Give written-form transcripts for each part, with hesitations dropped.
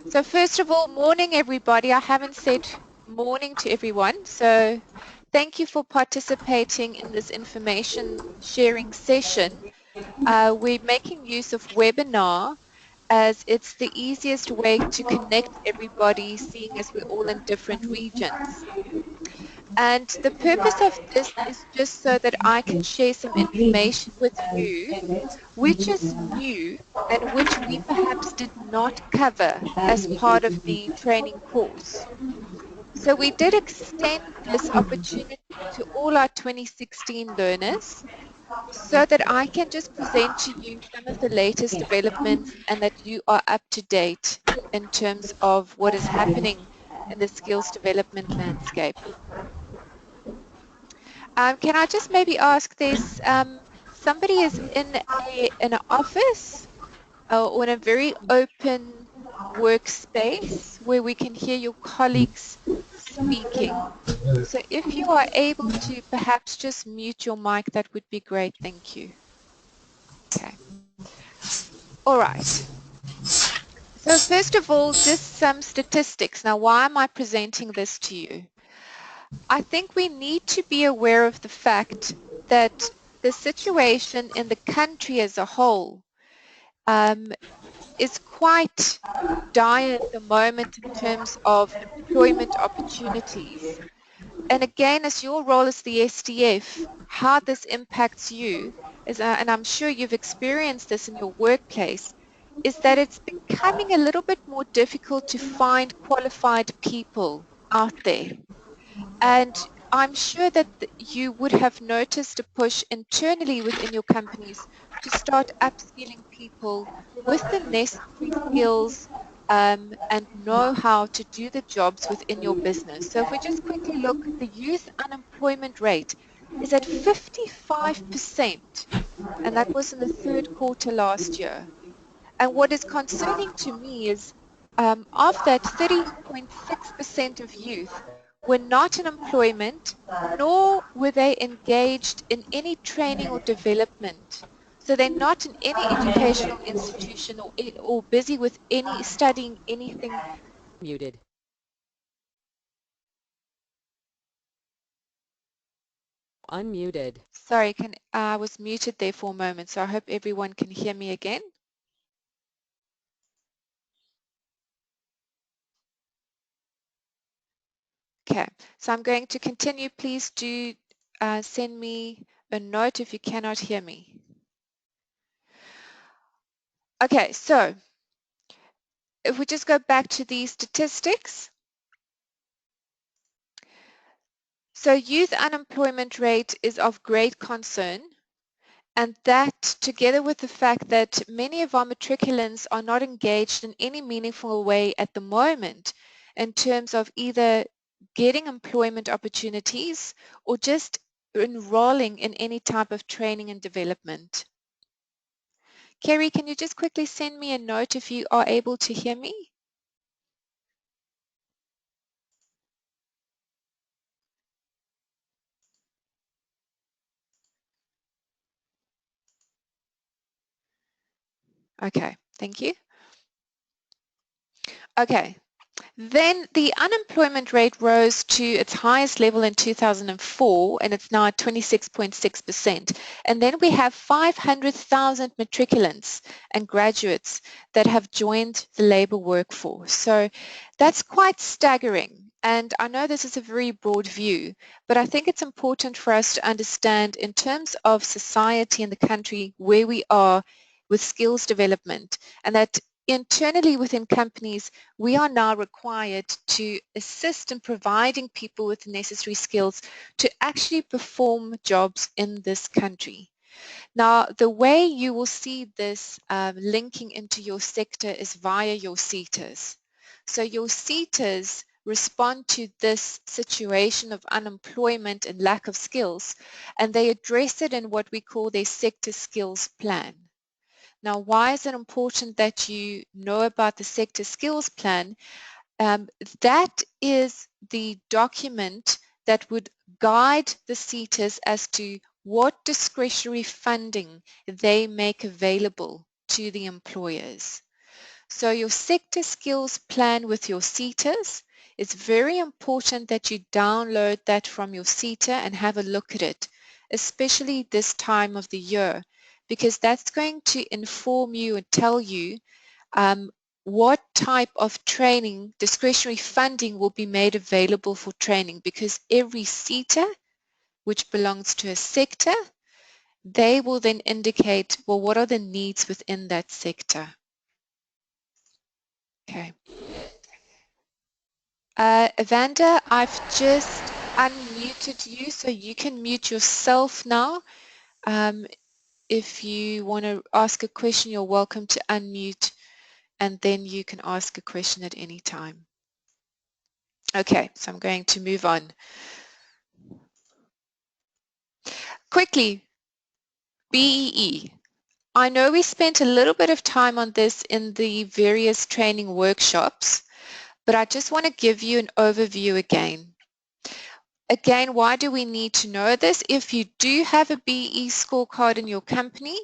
So first of all, morning everybody. I haven't said morning to everyone, so thank you for participating in this information sharing session. We're making use of webinar as it's the easiest way to connect everybody, seeing as we're all in different regions. And the purpose of this is just so that I can share some information with you which is new and which we perhaps did not cover as part of the training course. So we did extend this opportunity to all our 2016 learners so that I can just present to you some of the latest developments and that you are up to date in terms of what is happening in the skills development landscape. Can I just maybe ask this, somebody is in an office or in a very open workspace where we can hear your colleagues speaking. So if you are able to perhaps just mute your mic, that would be great. Thank you. Okay. All right. So first of all, just some statistics. Now, why am I presenting this to you? I think we need to be aware of the fact that the situation in the country as a whole is quite dire at the moment in terms of employment opportunities. And again, as your role as the SDF, how this impacts you is, and I'm sure you've experienced this in your workplace, is that it's becoming a little bit more difficult to find qualified people out there. And I'm sure that you would have noticed a push internally within your companies to start upskilling people with the necessary skills and know how to do the jobs within your business. So if we just quickly look, the youth unemployment rate is at 55%, and that was in the third quarter last year. And what is concerning to me is of that 30.6% of youth were not in employment, nor were they engaged in any training or development. So they're not in any educational institution or busy with any studying anything. Muted. Unmuted. Sorry, I was muted there for a moment, so I hope everyone can hear me again. Okay, so I'm going to continue. Please do send me a note if you cannot hear me. Okay, so if we just go back to these statistics. So youth unemployment rate is of great concern, and that together with the fact that many of our matriculants are not engaged in any meaningful way at the moment in terms of either getting employment opportunities or just enrolling in any type of training and development. Kerry, can you just quickly send me a note if you are able to hear me? Okay, thank you. Okay, then the unemployment rate rose to its highest level in 2004, and it's now at 26.6%. And then we have 500,000 matriculants and graduates that have joined the labor workforce. So that's quite staggering. And I know this is a very broad view, but I think it's important for us to understand in terms of society and the country where we are with skills development, and that internally within companies, we are now required to assist in providing people with the necessary skills to actually perform jobs in this country. Now, the way you will see this linking into your sector is via your SETAs. So your SETAs respond to this situation of unemployment and lack of skills, and they address it in what we call their sector skills plan. Now, why is it important that you know about the sector skills plan? That is the document that would guide the SETAs as to what discretionary funding they make available to the employers. So your sector skills plan with your SETAs, it's very important that you download that from your SETA and have a look at it, especially this time of the year, because that's going to inform you and tell you what type of training, discretionary funding will be made available for training, because every SETA, which belongs to a sector, they will then indicate, well, what are the needs within that sector? Okay. Evander, I've just unmuted you, so you can mute yourself now. If you want to ask a question, you're welcome to unmute, and then you can ask a question at any time. Okay, so I'm going to move on. Quickly, BEE. I know we spent a little bit of time on this in the various training workshops, but I just want to give you an overview again. Again, why do we need to know this? If you do have a BEE scorecard in your company,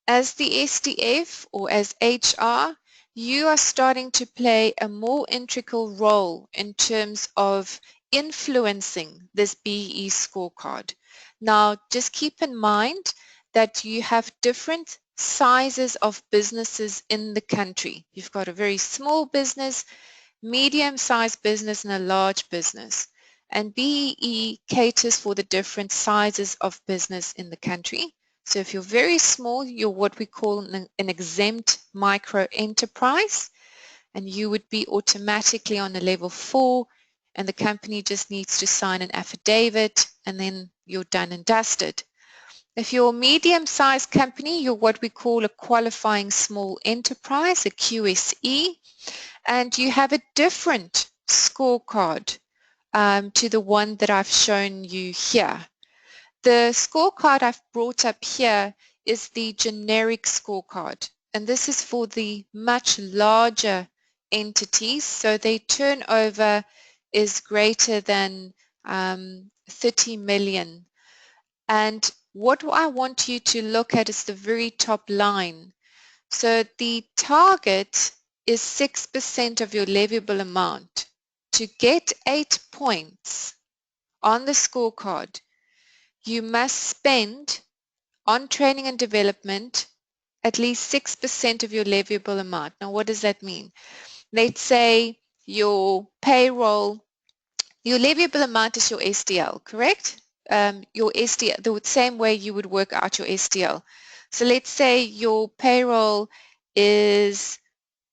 as the SDF or as HR, you are starting to play a more integral role in terms of influencing this BEE scorecard. Now, just keep in mind that you have different sizes of businesses in the country. You've got a very small business, medium-sized business, and a large business. And BEE caters for the different sizes of business in the country. So if you're very small, you're what we call an exempt micro enterprise, and you would be automatically on a level 4, and the company just needs to sign an affidavit, and then you're done and dusted. If you're a medium-sized company, you're what we call a qualifying small enterprise, a QSE, and you have a different scorecard to the one that I've shown you here. The scorecard I've brought up here is the generic scorecard, and this is for the much larger entities, so their turnover is greater than 30 million. And what I want you to look at is the very top line. So the target is 6% of your leviable amount. To get 8 points on the scorecard, you must spend on training and development at least 6% of your leviable amount. Now, what does that mean? Let's say your payroll, your leviable amount is your SDL, correct? Your SDL, the same way you would work out your SDL. So let's say your payroll is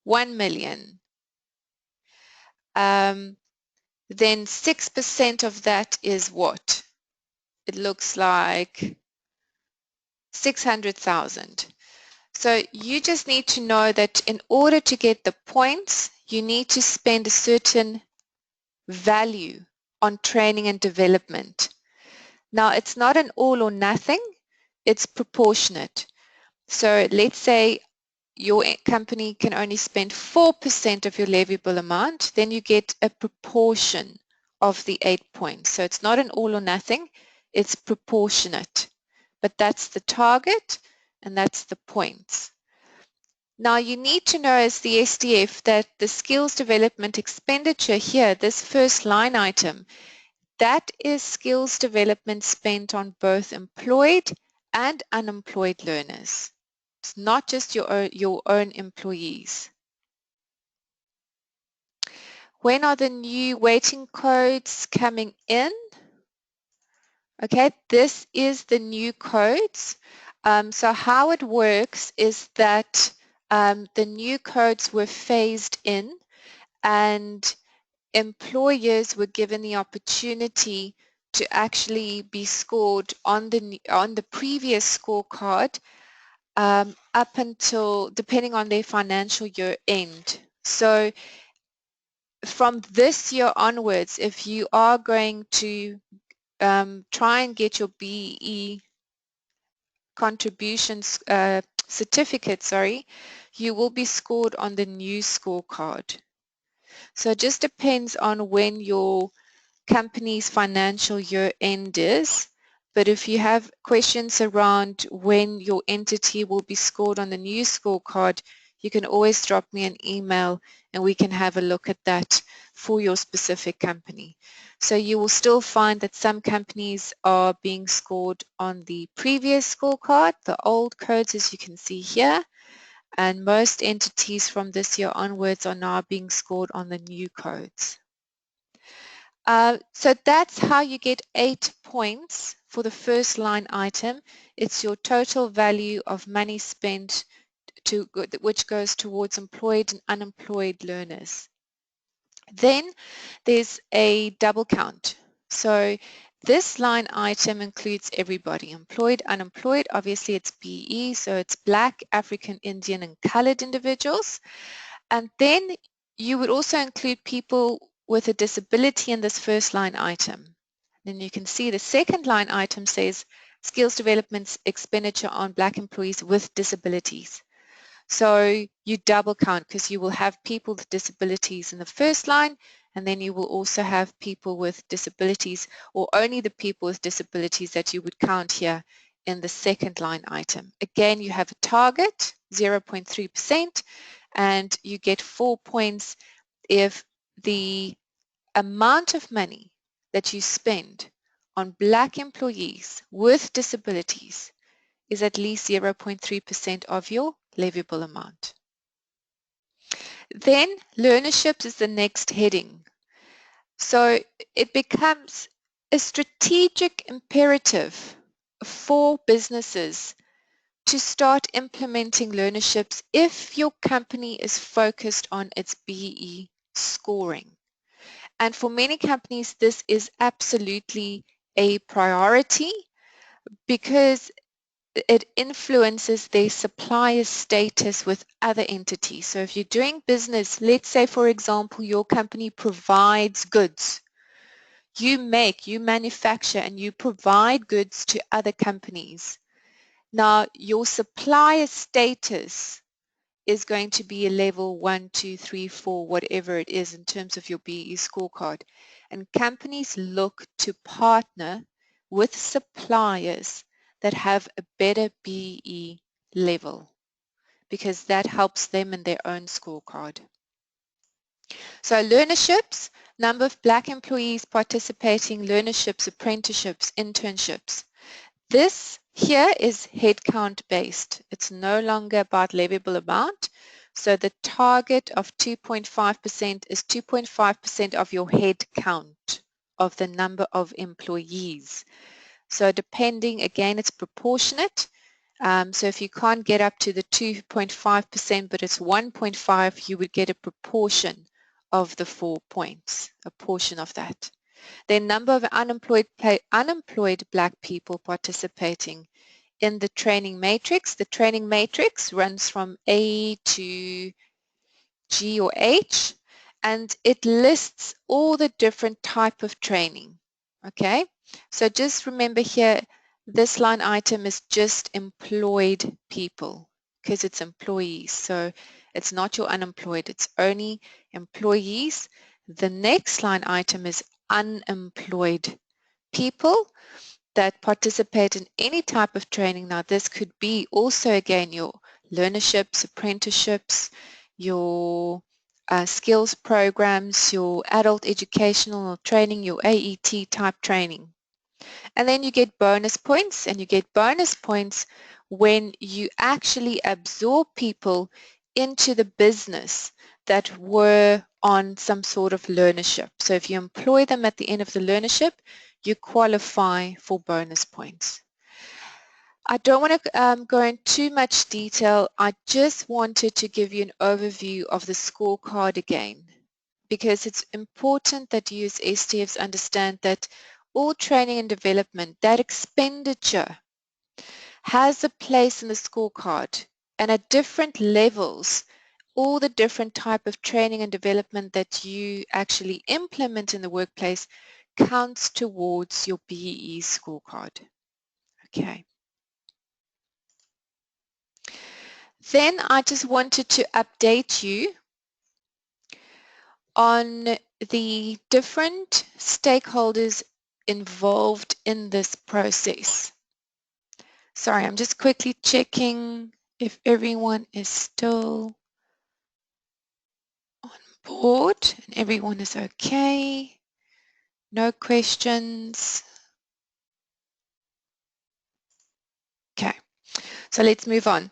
1 million. Then 6% of that is what? It looks like 600,000. So you just need to know that in order to get the points, you need to spend a certain value on training and development. Now, it's not an all or nothing, it's proportionate. So let's say your company can only spend 4% of your leviable amount, then you get a proportion of the 8 points. So it's not an all or nothing, it's proportionate. But that's the target and that's the points. Now you need to know as the SDF that the skills development expenditure here, this first line item, that is skills development spent on both employed and unemployed learners. It's not just your own employees. When are the new weighting codes coming in? Okay, this is the new codes. So how it works is that the new codes were phased in and employers were given the opportunity to actually be scored on the previous scorecard up until, depending on their financial year end. So from this year onwards, if you are going to try and get your BE contributions certificate, you will be scored on the new scorecard. So it just depends on when your company's financial year end is. But if you have questions around when your entity will be scored on the new scorecard, you can always drop me an email and we can have a look at that for your specific company. So you will still find that some companies are being scored on the previous scorecard, the old codes as you can see here, and most entities from this year onwards are now being scored on the new codes. So that's how you get 8 points for the first line item. It's your total value of money spent which goes towards employed and unemployed learners. Then there's a double count. So this line item includes everybody, employed, unemployed. Obviously it's BE, so it's Black, African, Indian, and colored individuals. And then you would also include people with a disability in this first line item. Then you can see the second line item says skills development expenditure on Black employees with disabilities. So you double count because you will have people with disabilities in the first line, and then you will also have people with disabilities, or only the people with disabilities that you would count here in the second line item. Again, you have a target, 0.3%, and you get 4 points if the amount of money that you spend on Black employees with disabilities is at least 0.3% of your leviable amount. Then learnerships is the next heading. So it becomes a strategic imperative for businesses to start implementing learnerships if your company is focused on its BE scoring. And for many companies, this is absolutely a priority because it influences their supplier status with other entities. So if you're doing business, let's say, for example, your company provides goods. You manufacture, and you provide goods to other companies. Now, your supplier status is going to be a level 1, 2, 3, 4, whatever it is in terms of your BE scorecard. And companies look to partner with suppliers that have a better BE level because that helps them in their own scorecard. So learnerships, number of Black employees participating, learnerships, apprenticeships, internships. This here is headcount based. It's no longer about leviable amount. So the target of 2.5% is 2.5% of your head count of the number of employees. So depending, again, it's proportionate. So if you can't get up to the 2.5%, but it's 1.5, you would get a proportion of the 4 points, a portion of that. The number of unemployed Black people participating in the training matrix. The training matrix runs from A to G or H, and it lists all the different type of training. Okay, so just remember here, this line item is just employed people because it's employees. So it's not your unemployed, it's only employees. The next line item is unemployed people that participate in any type of training. Now this could be also again your learnerships, apprenticeships, your skills programs, your adult educational training, your AET type training. And then you get bonus points, and you get bonus points when you actually absorb people into the business that were on some sort of learnership. So if you employ them at the end of the learnership, you qualify for bonus points. I don't want to go in too much detail. I just wanted to give you an overview of the scorecard again, because it's important that you as STFs understand that all training and development, that expenditure has a place in the scorecard, and at different levels, all the different type of training and development that you actually implement in the workplace counts towards your BEE scorecard. Okay. Then I just wanted to update you on the different stakeholders involved in this process. Sorry, I'm just quickly checking if everyone is still board and everyone is okay. No questions. Okay, so let's move on.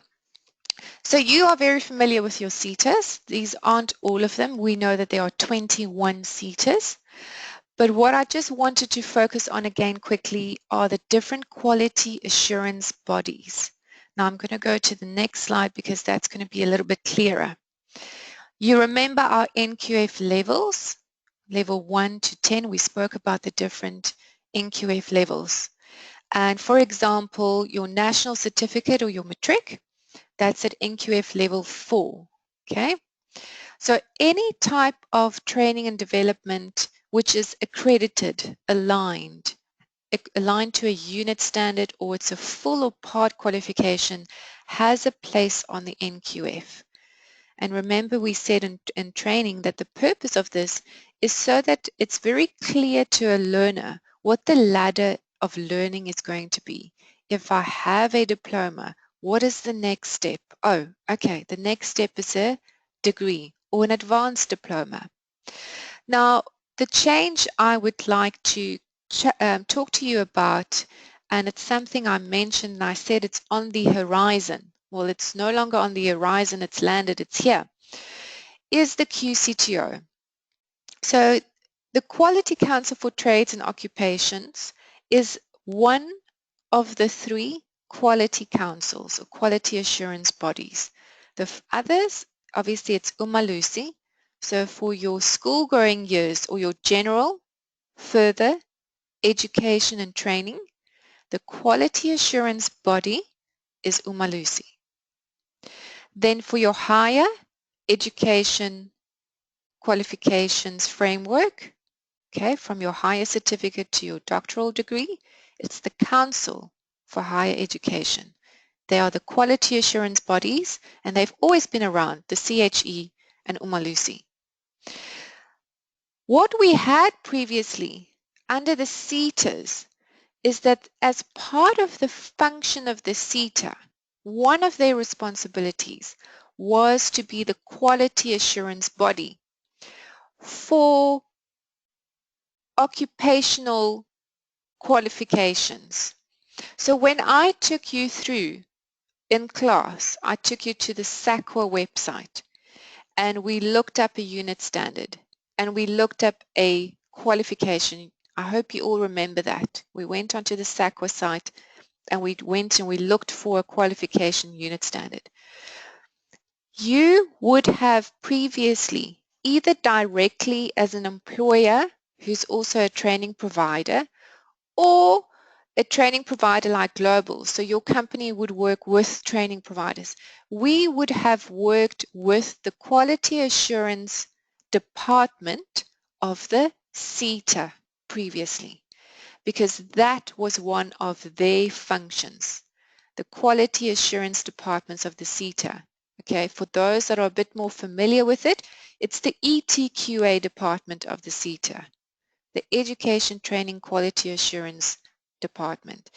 So you are very familiar with your SETAs. These aren't all of them. We know that there are 21 SETAs. But what I just wanted to focus on again quickly are the different quality assurance bodies. Now I'm going to go to the next slide because that's going to be a little bit clearer. You remember our NQF levels, level 1 to 10. We spoke about the different NQF levels. And for example, your national certificate or your matric, that's at NQF level 4. Okay. So any type of training and development which is accredited, aligned to a unit standard, or it's a full or part qualification, has a place on the NQF. And remember, we said in training that the purpose of this is so that it's very clear to a learner what the ladder of learning is going to be. If I have a diploma, what is the next step? Oh, okay, the next step is a degree or an advanced diploma. Now, the change I would like to talk to you about, and it's something I mentioned and I said it's on the horizon. Well, it's no longer on the horizon, it's landed, it's here, is the QCTO. So the Quality Council for Trades and Occupations is one of the 3 quality councils or quality assurance bodies. The others, obviously it's umalusi. So for your school-going years or your general, further education and training, the quality assurance body is umalusi. Then for your higher education qualifications framework, okay, from your higher certificate to your doctoral degree, it's the Council for Higher Education. They are the quality assurance bodies and they've always been around, the CHE and umalusi. What we had previously under the SETAs is that as part of the function of the SETA, one of their responsibilities was to be the quality assurance body for occupational qualifications. So when I took you through in class, I took you to the SAQA website and we looked up a unit standard and we looked up a qualification. I hope you all remember that. We went onto the SAQA site and we went and we looked for a qualification unit standard. You would have previously either directly as an employer who's also a training provider or a training provider like Global. So your company would work with training providers. We would have worked with the quality assurance department of the SETA previously because that was one of their functions, the quality assurance departments of the SETA. Okay, for those that are a bit more familiar with it, it's the ETQA department of the SETA, the Education Training Quality Assurance Department.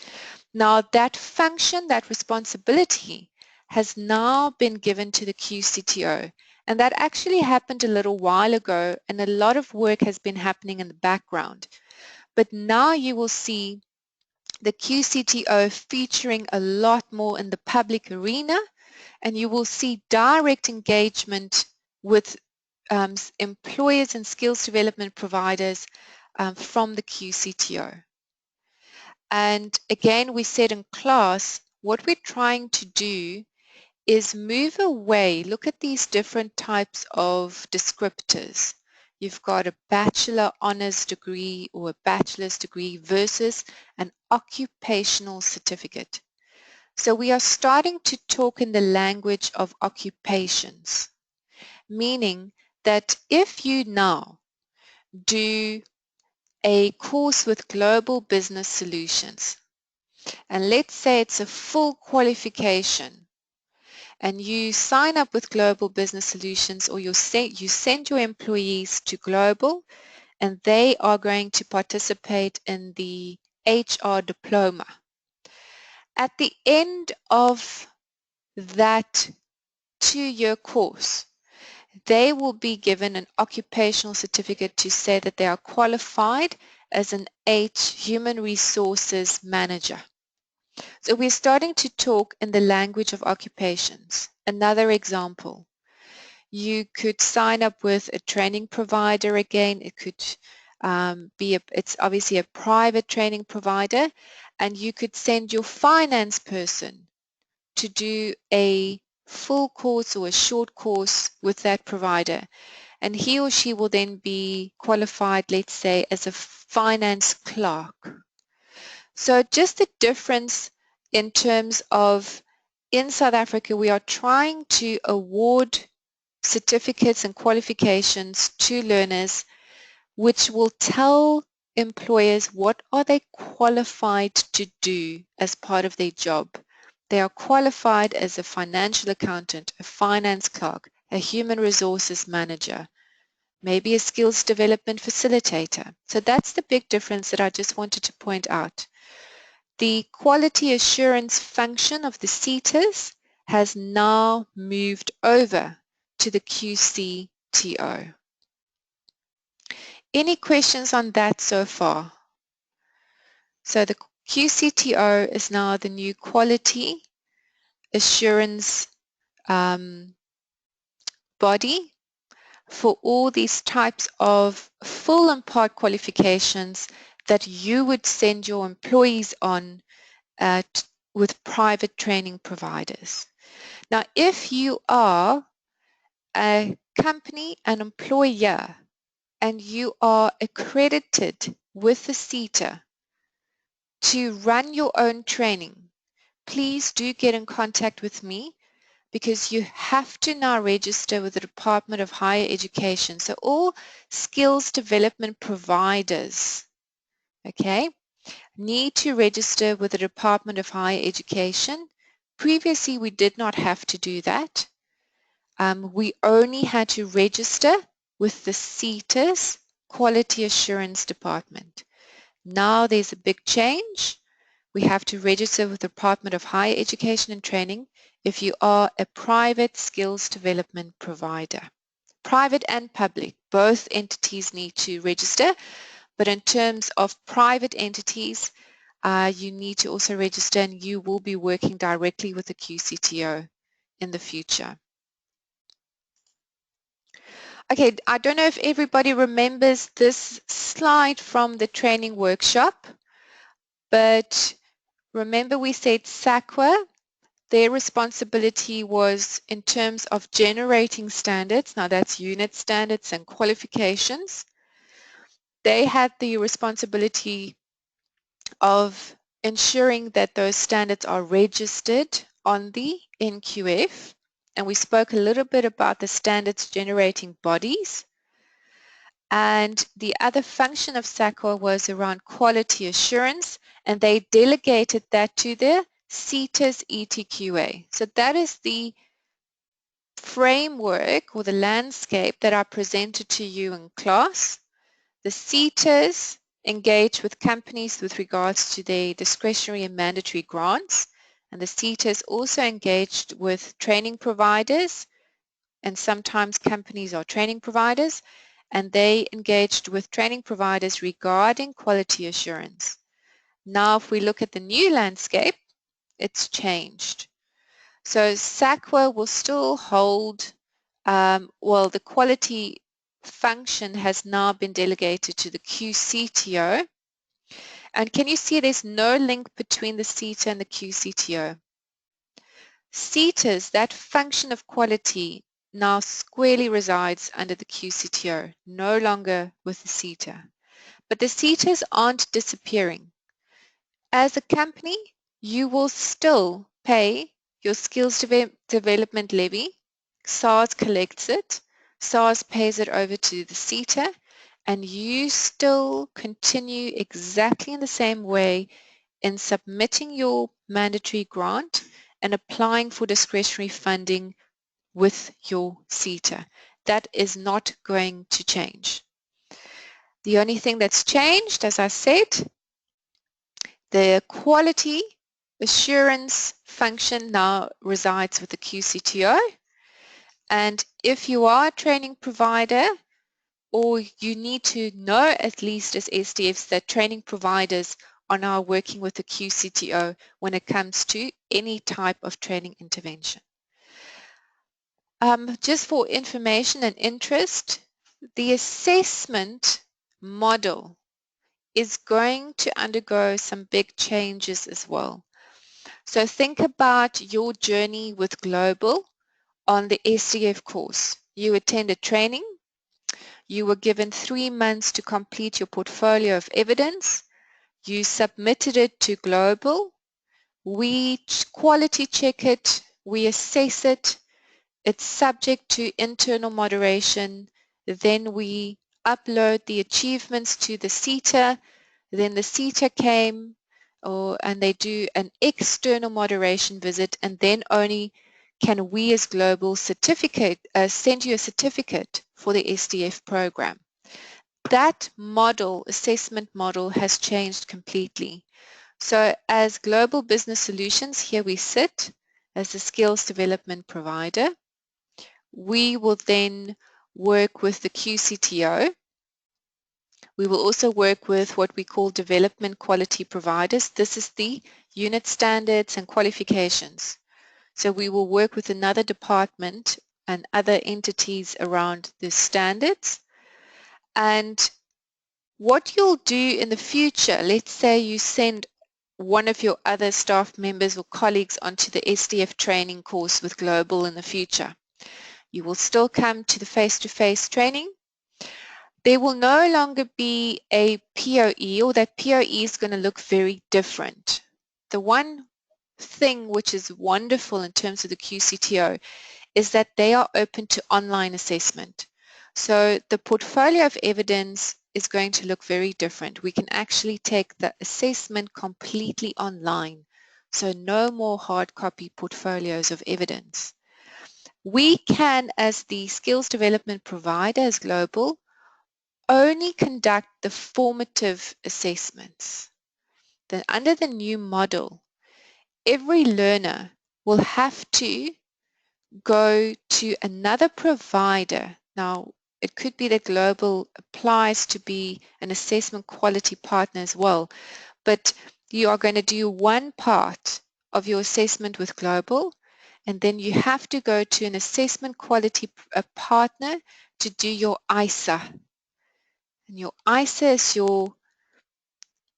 Now that function, that responsibility has now been given to the QCTO, and that actually happened a little while ago, and a lot of work has been happening in the background. But now you will see the QCTO featuring a lot more in the public arena, and you will see direct engagement with employers and skills development providers from the QCTO. And again, we said in class, what we're trying to do is move away. Look at these different types of descriptors. You've got a bachelor honors degree or a bachelor's degree versus an occupational certificate. So we are starting to talk in the language of occupations, meaning that if you now do a course with Global Business Solutions, and let's say it's a full qualification, and you sign up with Global Business Solutions, or you send your employees to Global, and they are going to participate in the HR diploma. At the end of that 2-year course, they will be given an occupational certificate to say that they are qualified as an Human Resources Manager. So we're starting to talk in the language of occupations. Another example, you could sign up with a training provider again. It could it's obviously a private training provider, and you could send your finance person to do a full course or a short course with that provider. And he or she will then be qualified, let's say, as a finance clerk. So just the difference in terms of in South Africa, we are trying to award certificates and qualifications to learners which will tell employers what are they qualified to do as part of their job. They are qualified as a financial accountant, a finance clerk, a human resources manager, maybe a skills development facilitator. So that's the big difference that I just wanted to point out. The quality assurance function of the SETAs has now moved over to the QCTO. Any questions on that so far? So the QCTO is now the new quality assurance body for all these types of full and part qualifications that you would send your employees on with private training providers. Now, if you are a company, an employer, and you are accredited with the SETA to run your own training, please do get in contact with me, because you have to now register with the Department of Higher Education. So all skills development providers, okay, need to register with the Department of Higher Education. Previously, we did not have to do that. We only had to register with the SETA's Quality Assurance Department. Now there's a big change. We have to register with the Department of Higher Education and Training if you are a private skills development provider. Private and public, both entities need to register, but in terms of private entities, you need to also register, and you will be working directly with the QCTO in the future. Okay, I don't know if everybody remembers this slide from the training workshop, but remember we said SAQA, their responsibility was in terms of generating standards. Now that's unit standards and qualifications. They had the responsibility of ensuring that those standards are registered on the NQF. And we spoke a little bit about the standards generating bodies. And the other function of SAQA was around quality assurance, and they delegated that to the SETA's ETQA. So that is the framework or the landscape that I presented to you in class. The SETAs engage with companies with regards to their discretionary and mandatory grants, and the SETAs also engaged with training providers, and sometimes companies are training providers, and they engaged with training providers regarding quality assurance. Now, if we look at the new landscape, it's changed. So SAQA will still hold, well, the quality function has now been delegated to the QCTO. And can you see there's no link between the SETA and the QCTO? SETA's, that function of quality, now squarely resides under the QCTO, no longer with the SETA. But the SETAs aren't disappearing. As a company, you will still pay your skills development levy. SARS collects it, SARS pays it over to the SETA, and you still continue exactly in the same way in submitting your mandatory grant and applying for discretionary funding with your SETA. That is not going to change. The only thing that's changed, as I said, the quality assurance function now resides with the QCTO, And if you are a training provider, or you need to know at least as SDFs that training providers are now working with the QCTO when it comes to any type of training intervention. Just for information and interest, the assessment model is going to undergo some big changes as well. So think about your journey with Global on the SDF course. You attended training. You were given 3 months to complete your portfolio of evidence. You submitted it to Global. We quality check it. We assess it. It's subject to internal moderation. Then we upload the achievements to the SETA. Then the SETA came and they do an external moderation visit, and then only can we as Global send you a certificate for the SDF program. That model, assessment model, has changed completely. So as Global Business Solutions, here we sit as a skills development provider. We will then work with the QCTO. We will also work with what we call development quality providers. This is the unit standards and qualifications. So we will work with another department and other entities around the standards. And what you'll do in the future, let's say you send one of your other staff members or colleagues onto the SDF training course with Global in the future. You will still come to the face-to-face training. There will no longer be a POE, or that POE is going to look very different. The one thing which is wonderful in terms of the QCTO is that they are open to online assessment. So the portfolio of evidence is going to look very different. We can actually take the assessment completely online. So no more hard copy portfolios of evidence. We can, as the skills development provider, as Global, only conduct the formative assessments. Then under the new model, every learner will have to go to another provider. Now, it could be that Global applies to be an assessment quality partner as well, but you are going to do one part of your assessment with Global, and then you have to go to an assessment quality partner to do your ISA. And your ISA is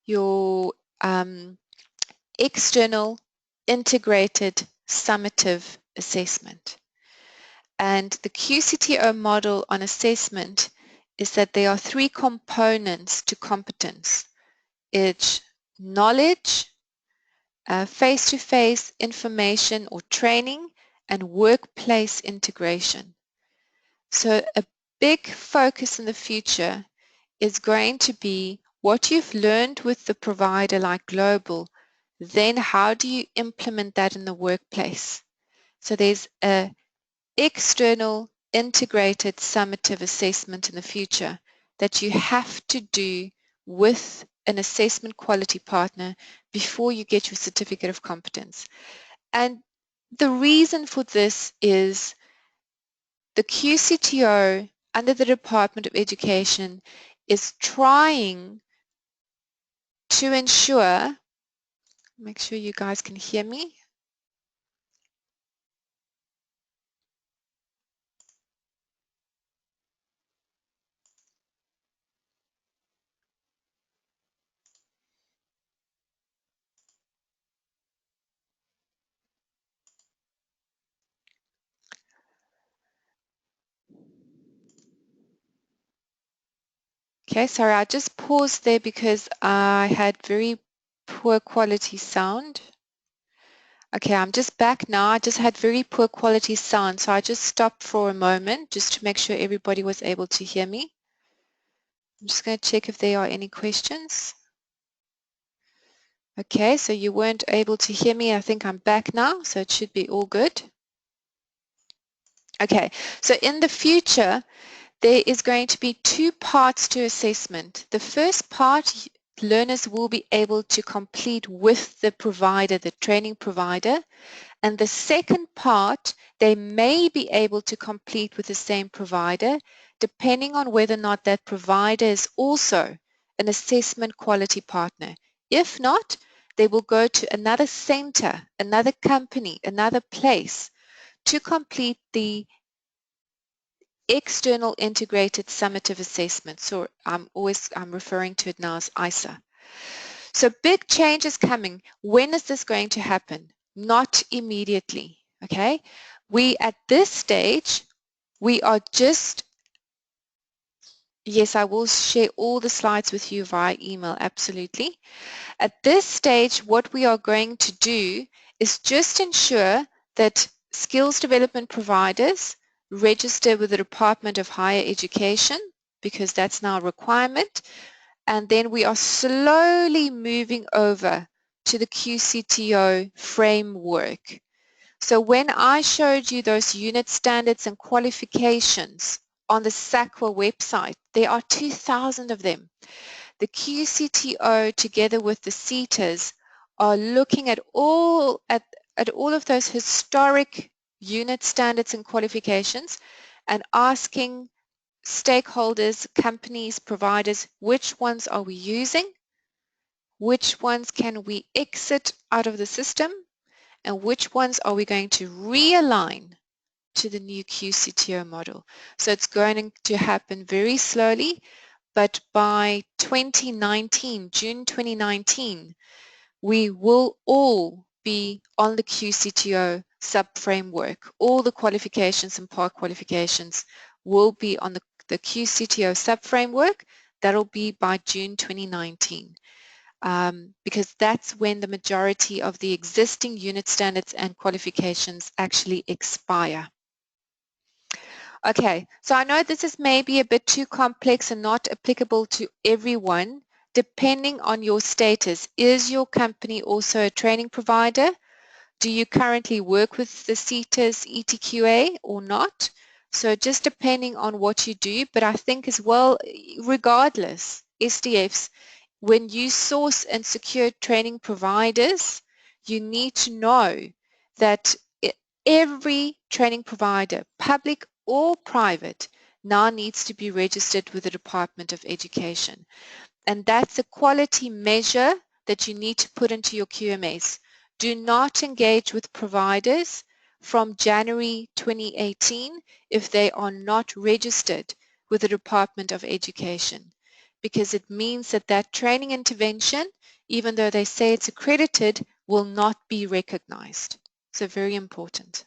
your external integrated summative assessment. And the QCTO model on assessment is that there are 3 components to competence. It's knowledge, face-to-face information or training, and workplace integration. So a big focus in the future is going to be what you've learned with the provider like Global, then how do you implement that in the workplace? So there's an external integrated summative assessment in the future that you have to do with an assessment quality partner before you get your certificate of competence. And the reason for this is the QCTO under the Department of Education is trying to ensure, make sure you guys can hear me. Okay, sorry, I just paused there because I had very poor quality sound. Okay, I'm just back now. I just had very poor quality sound, so I just stopped for a moment just to make sure everybody was able to hear me. I'm just going to check if there are any questions. Okay, so you weren't able to hear me. I think I'm back now, so it should be all good. Okay, so in the future, there is going to be 2 parts to assessment. The first part, learners will be able to complete with the provider, the training provider, And the second part, they may be able to complete with the same provider, depending on whether or not that provider is also an assessment quality partner. If not, they will go to another center, another company, another place to complete the external integrated summative assessment. So I'm referring to it now as ISA. So big change is coming. When is this going to happen? Not immediately, okay? At this stage, we are just, yes, I will share all the slides with you via email, absolutely. At this stage, what we are going to do is just ensure that skills development providers register with the Department of Higher Education, because that's now a requirement, and then we are slowly moving over to the QCTO framework. So when I showed you those unit standards and qualifications on the SACWA website, there are 2,000 of them. The QCTO together with the SETAs are looking at all of those historic unit standards and qualifications and asking stakeholders, companies, providers, which ones are we using, which ones can we exit out of the system, and which ones are we going to realign to the new QCTO model. So it's going to happen very slowly, but by 2019, June 2019, we will all be on the QCTO sub-framework. All the qualifications and part qualifications will be on the QCTO sub-framework. That'll be by June 2019. Because that's when the majority of the existing unit standards and qualifications actually expire. Okay, so I know this is maybe a bit too complex and not applicable to everyone, depending on your status. Is your company also a training provider? Do you currently work with the SETA's ETQA or not? So just depending on what you do, but I think as well, regardless, SDFs, when you source and secure training providers, you need to know that every training provider, public or private, now needs to be registered with the Department of Education. And that's a quality measure that you need to put into your QMS. Do not engage with providers from January 2018 if they are not registered with the Department of Education, because it means that that training intervention, even though they say it's accredited, will not be recognized. So very important.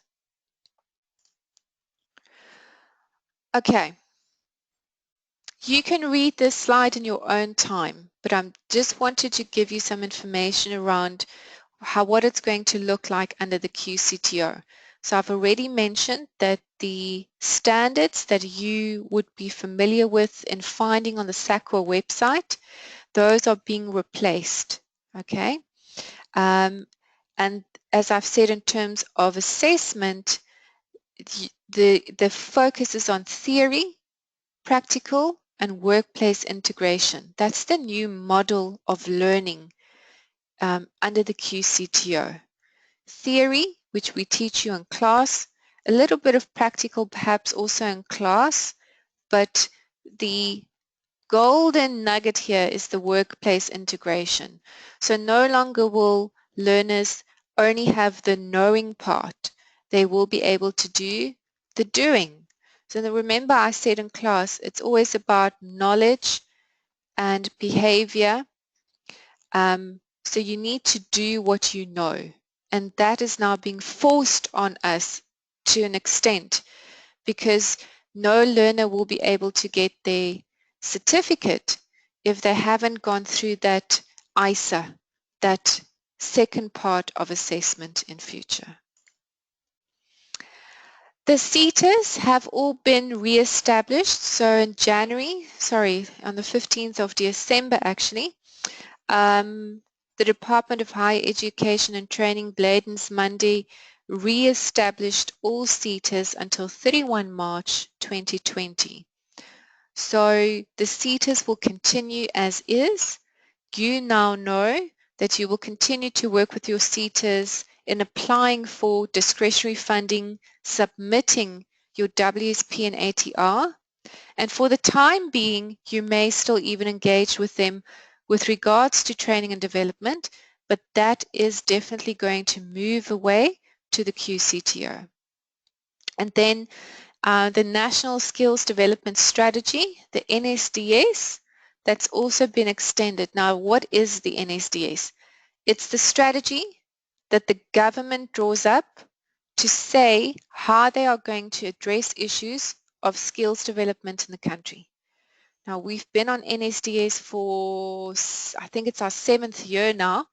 Okay. You can read this slide in your own time, but I just wanted to give you some information around what it's going to look like under the QCTO. So I've already mentioned that the standards that you would be familiar with in finding on the SACWA website, those are being replaced, okay? And as I've said, in terms of assessment, the focus is on theory, practical, and workplace integration. That's the new model of learning under the QCTO. Theory, which we teach you in class, a little bit of practical perhaps also in class, but the golden nugget here is the workplace integration. So no longer will learners only have the knowing part. They will be able to do the doing. So remember I said in class, it's always about knowledge and behavior. So you need to do what you know. And that is now being forced on us to an extent, because no learner will be able to get their certificate if they haven't gone through that ISA, that second part of assessment in future. The SETAs have all been re-established. So in on the 15th of December actually, the Department of Higher Education and Training, Bladen's Monday, re-established all SETAs until 31 March 2020. So the SETAs will continue as is. You now know that you will continue to work with your SETAs in applying for discretionary funding, submitting your WSP and ATR, and for the time being, you may still even engage with them with regards to training and development, but that is definitely going to move away to the QCTO. And then the National Skills Development Strategy, the NSDS, that's also been extended. Now, what is the NSDS? It's the strategy that the government draws up to say how they are going to address issues of skills development in the country. Now, we've been on NSDS for, I think it's our 7th year now,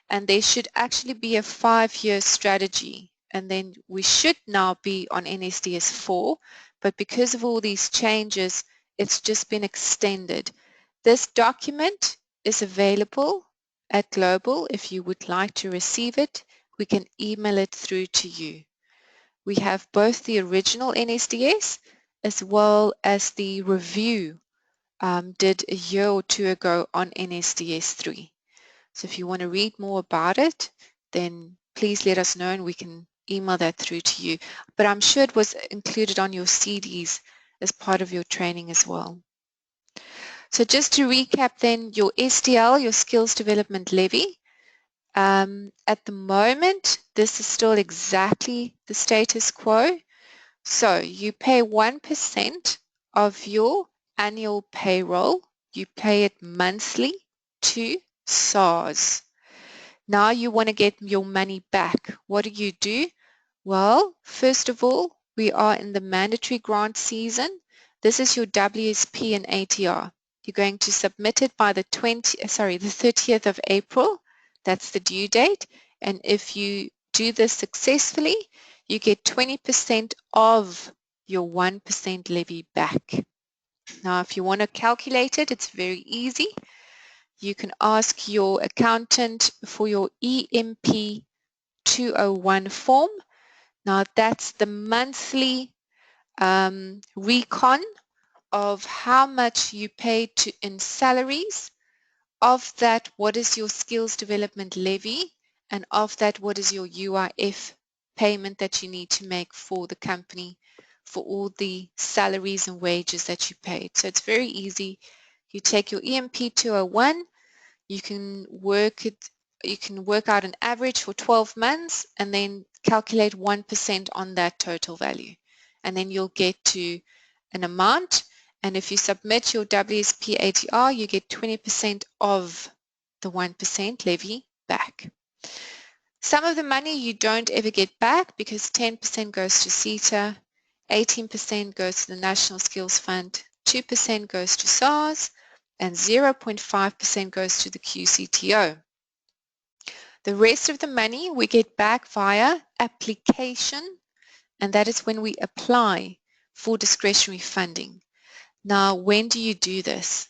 and there should actually be a 5-year strategy. And then we should now be on NSDS 4, but because of all these changes, it's just been extended. This document is available at Global. If you would like to receive it, we can email it through to you. We have both the original NSDS as well as the review did a year or 2 ago on NSDS 3. So if you want to read more about it, then please let us know and we can email that through to you. But I'm sure it was included on your CDs as part of your training as well. So just to recap then, your SDL, your Skills Development Levy, at the moment, this is still exactly the status quo. So you pay 1% of your annual payroll. You pay it monthly to SARS. Now you want to get your money back. What do? Well, first of all, we are in the mandatory grant season. This is your WSP and ATR. You're going to submit it by the 30th of April. That's the due date. And if you do this successfully, you get 20% of your 1% levy back. Now, if you want to calculate it, it's very easy. You can ask your accountant for your EMP 201 form. Now, that's the monthly recon of how much you pay in salaries. Of that, what is your skills development levy? And of that, what is your UIF payment that you need to make for the company for all the salaries and wages that you paid? So it's very easy. You take your EMP 201, you can work out an average for 12 months and then calculate 1% on that total value. And then you'll get to an amount. And if you submit your WSP ATR, you get 20% of the 1% levy back. Some of the money you don't ever get back because 10% goes to SETA, 18% goes to the National Skills Fund, 2% goes to SARS, and 0.5% goes to the QCTO. The rest of the money we get back via application, and that is when we apply for discretionary funding. Now, when do you do this?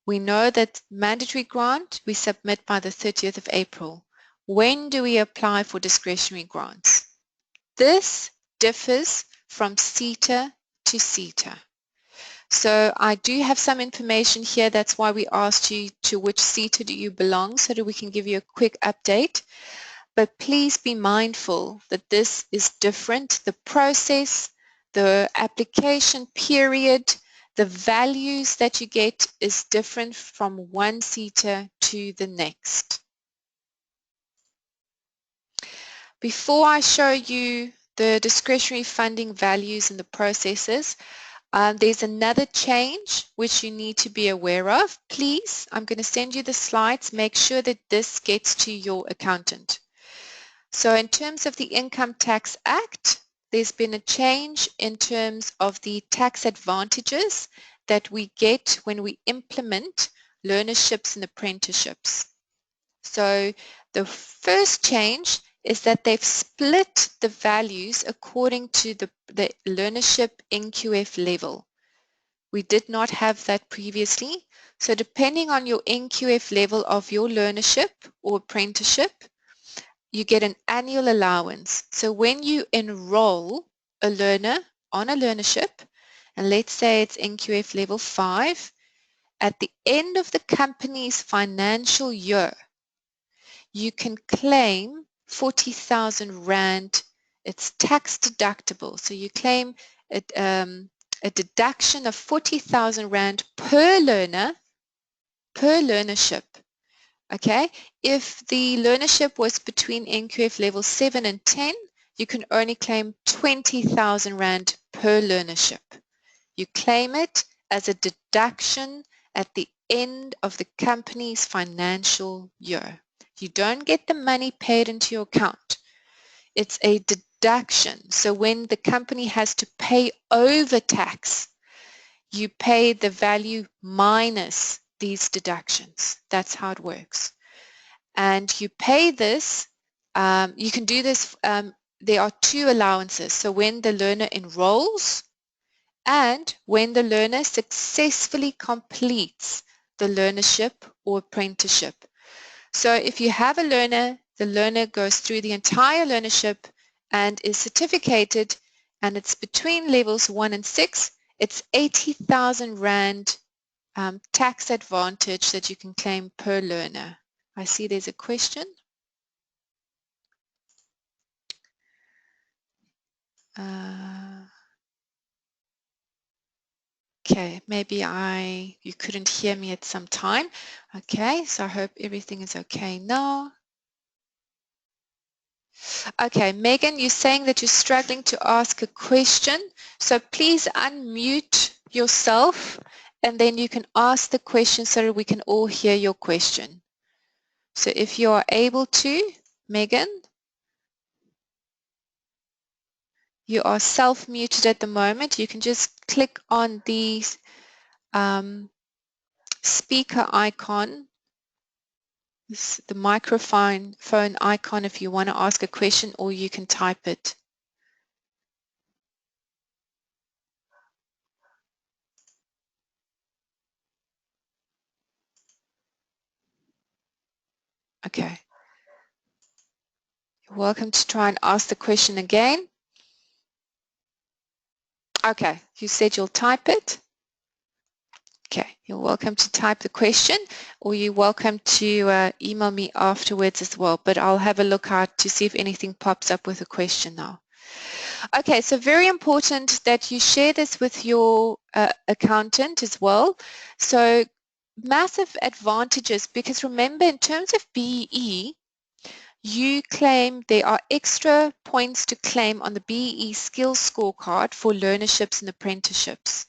We know that mandatory grant we submit by the 30th of April. When do we apply for discretionary grants? This differs from SETA to SETA. So I do have some information here. That's why we asked you to which SETA do you belong so that we can give you a quick update. But please be mindful that this is different. The process, the application period, the values that you get is different from one SETA to the next. Before I show you the discretionary funding values and the processes, there's another change which you need to be aware of. Please, I'm going to send you the slides. Make sure that this gets to your accountant. So in terms of the Income Tax Act, there's been a change in terms of the tax advantages that we get when we implement learnerships and apprenticeships. So the first change is that they've split the values according to the learnership NQF level. We did not have that previously. So depending on your NQF level of your learnership or apprenticeship, you get an annual allowance. So when you enroll a learner on a learnership, and let's say it's NQF level 5, at the end of the company's financial year, you can claim 40,000 Rand. It's tax deductible. So you claim a deduction of 40,000 Rand per learner, per learnership. Okay, if the learnership was between NQF level 7 and 10, you can only claim 20,000 Rand per learnership. You claim it as a deduction at the end of the company's financial year. You don't get the money paid into your account. It's a deduction. So when the company has to pay over tax, you pay the value minus these deductions. That's how it works. And you pay this, you can do this, there are two allowances. So when the learner enrolls and when the learner successfully completes the learnership or apprenticeship. So if you have a learner, the learner goes through the entire learnership and is certificated, and it's between levels 1 and 6, it's 80,000 Rand tax advantage that you can claim per learner. I see there's a question. Okay, maybe you couldn't hear me at some time. Okay, so I hope everything is okay now. Okay, Megan, you're saying that you're struggling to ask a question, so please unmute yourself and then you can ask the question so that we can all hear your question. So if you are able to, Megan, you are self-muted at the moment. You can just click on the speaker icon, the microphone icon if you want to ask a question, or you can type it. Okay. You're welcome to try and ask the question again. Okay, you said you'll type it. Okay, you're welcome to type the question, or you're welcome to email me afterwards as well, but I'll have a look out to see if anything pops up with a question now. Okay, so very important that you share this with your accountant as well. So massive advantages, because remember, in terms of BEE, you claim there are extra points to claim on the BEE skills scorecard for learnerships and apprenticeships.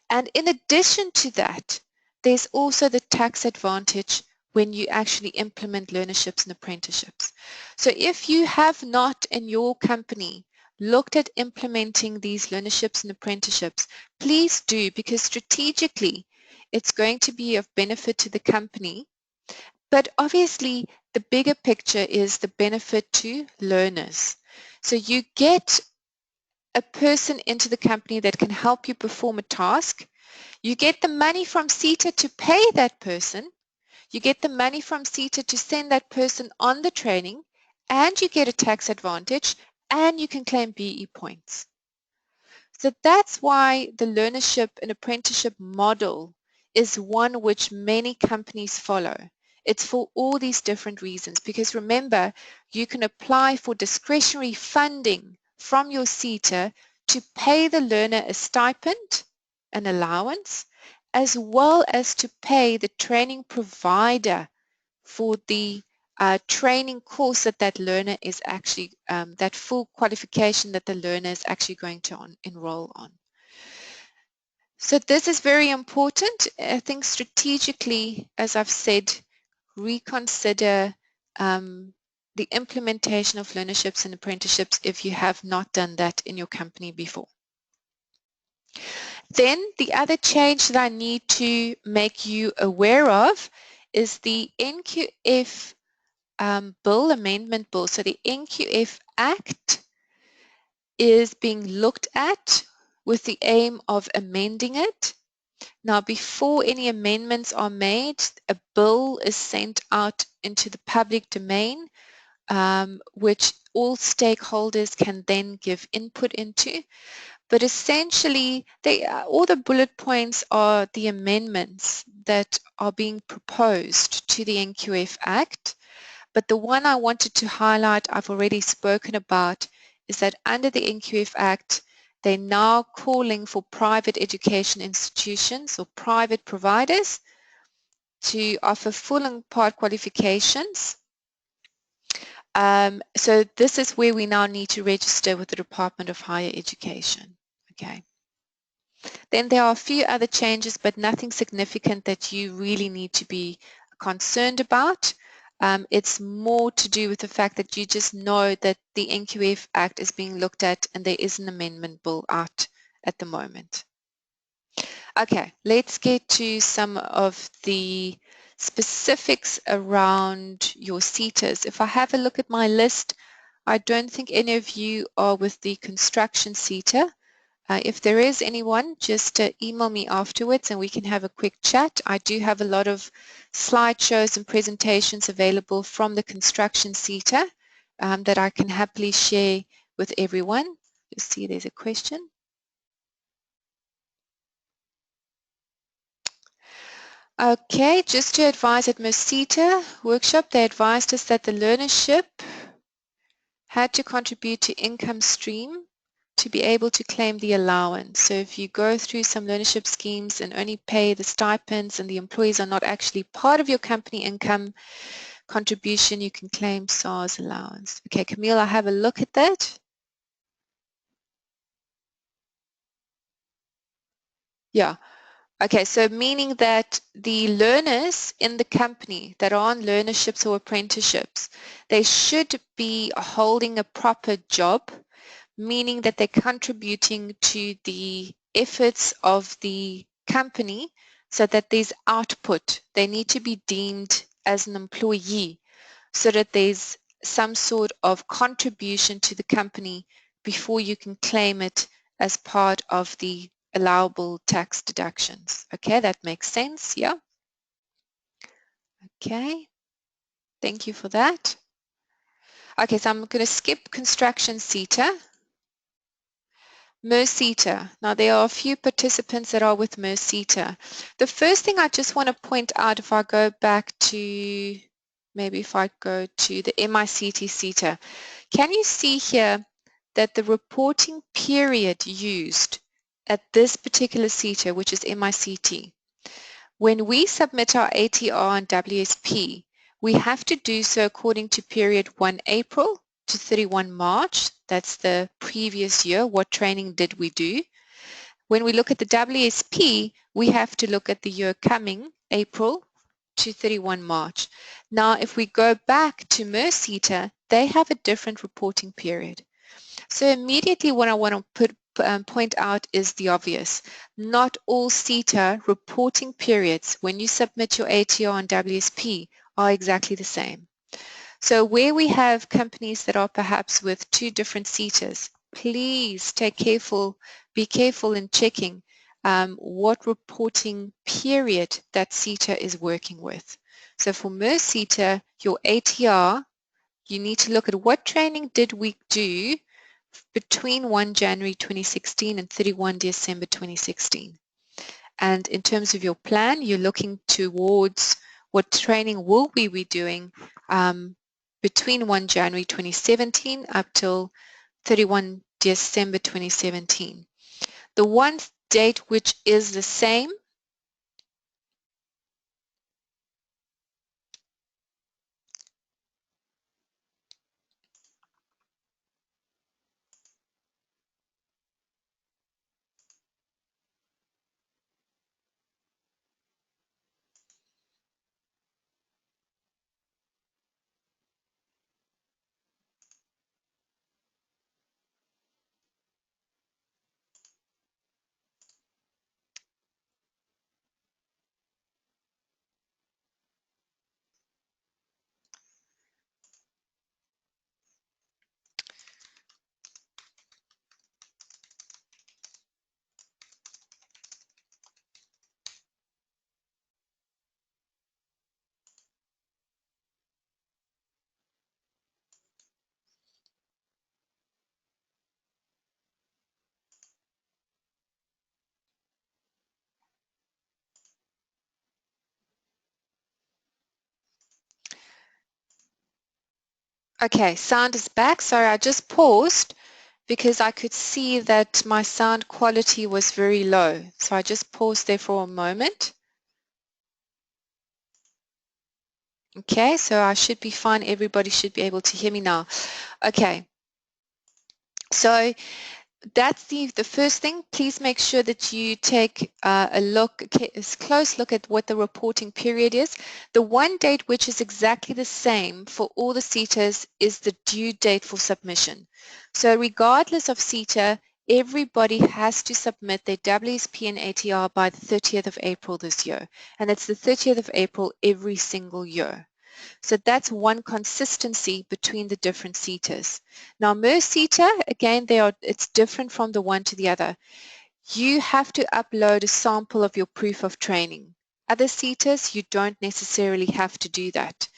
And in addition to that, there's also the tax advantage when you actually implement learnerships and apprenticeships. So if you have not in your company looked at implementing these learnerships and apprenticeships, please do, because strategically it's going to be of benefit to the company. But obviously the bigger picture is the benefit to learners. So you get a person into the company that can help you perform a task. You get the money from SETA to pay that person. You get the money from SETA to send that person on the training, and you get a tax advantage, and you can claim BE points. So that's why the learnership and apprenticeship model is one which many companies follow. It's for all these different reasons, because remember, you can apply for discretionary funding from your SETA to pay the learner a stipend, an allowance, as well as to pay the training provider for the training course that learner is actually, that full qualification that the learner is actually going to enroll on. So this is very important. I think strategically, as I've said, reconsider the implementation of learnerships and apprenticeships if you have not done that in your company before. Then the other change that I need to make you aware of is the NQF Bill, Amendment Bill. So the NQF Act is being looked at with the aim of amending it. Now, before any amendments are made, a bill is sent out into the public domain, which all stakeholders can then give input into. But essentially, all the bullet points are the amendments that are being proposed to the NQF Act. But the one I wanted to highlight, I've already spoken about, is that under the NQF Act, they're now calling for private education institutions or private providers to offer full and part qualifications. So this is where we now need to register with the Department of Higher Education. Okay. Then there are a few other changes, but nothing significant that you really need to be concerned about. It's more to do with the fact that you just know that the NQF Act is being looked at and there is an amendment bill out at the moment. Okay, let's get to some of the specifics around your SETAs. If I have a look at my list, I don't think any of you are with the construction SETA. If there is anyone, just email me afterwards and we can have a quick chat. I do have a lot of slideshows and presentations available from the construction SETA that I can happily share with everyone. Just see there's a question. Okay, just to advise at SETA workshop, they advised us that the learnership had to contribute to income stream to be able to claim the allowance. So if you go through some learnership schemes and only pay the stipends and the employees are not actually part of your company income contribution, you can claim SARS allowance. Okay, Camille, I'll have a look at that. Yeah. Okay, so meaning that the learners in the company that are on learnerships or apprenticeships, they should be holding a proper job, meaning that they're contributing to the efforts of the company so that there's output. They need to be deemed as an employee so that there's some sort of contribution to the company before you can claim it as part of the allowable tax deductions. Okay, that makes sense, yeah? Okay, thank you for that. Okay, so I'm going to skip construction SETA. SETA. Now there are a few participants that are with SETA. The first thing I just want to point out, if I go back to, maybe if I go to the MICT SETA, can you see here that the reporting period used at this particular SETA, which is MICT, when we submit our ATR and WSP, we have to do so according to period 1 April to 31 March. That's the previous year. What training did we do? When we look at the WSP, we have to look at the year coming, April to 31 March. Now, if we go back to SETA, they have a different reporting period. So immediately what I want to point out is the obvious. Not all SETA reporting periods when you submit your ATR and WSP are exactly the same. So where we have companies that are perhaps with two different SETAs, please be careful in checking what reporting period that SETA is working with. So for SETA, your ATR, you need to look at what training did we do between 1 January 2016 and 31 December 2016. And in terms of your plan, you're looking towards what training will we be doing between 1 January 2017 up till 31 December 2017. The one date which is the same Okay, sound is back. Sorry, I just paused because I could see that my sound quality was very low. So I just paused there for a moment. Okay, so I should be fine. Everybody should be able to hear me now. Okay, so that's the first thing. Please make sure that you take a close look at what the reporting period is. The one date which is exactly the same for all the SETAs is the due date for submission. So regardless of SETA, everybody has to submit their WSP and ATR by the 30th of April this year. And it's the 30th of April every single year. So that's one consistency between the different SETAs. Now MERS SETA, again, it's different from the one to the other. You have to upload a sample of your proof of training. Other SETAs, you don't necessarily have to do that.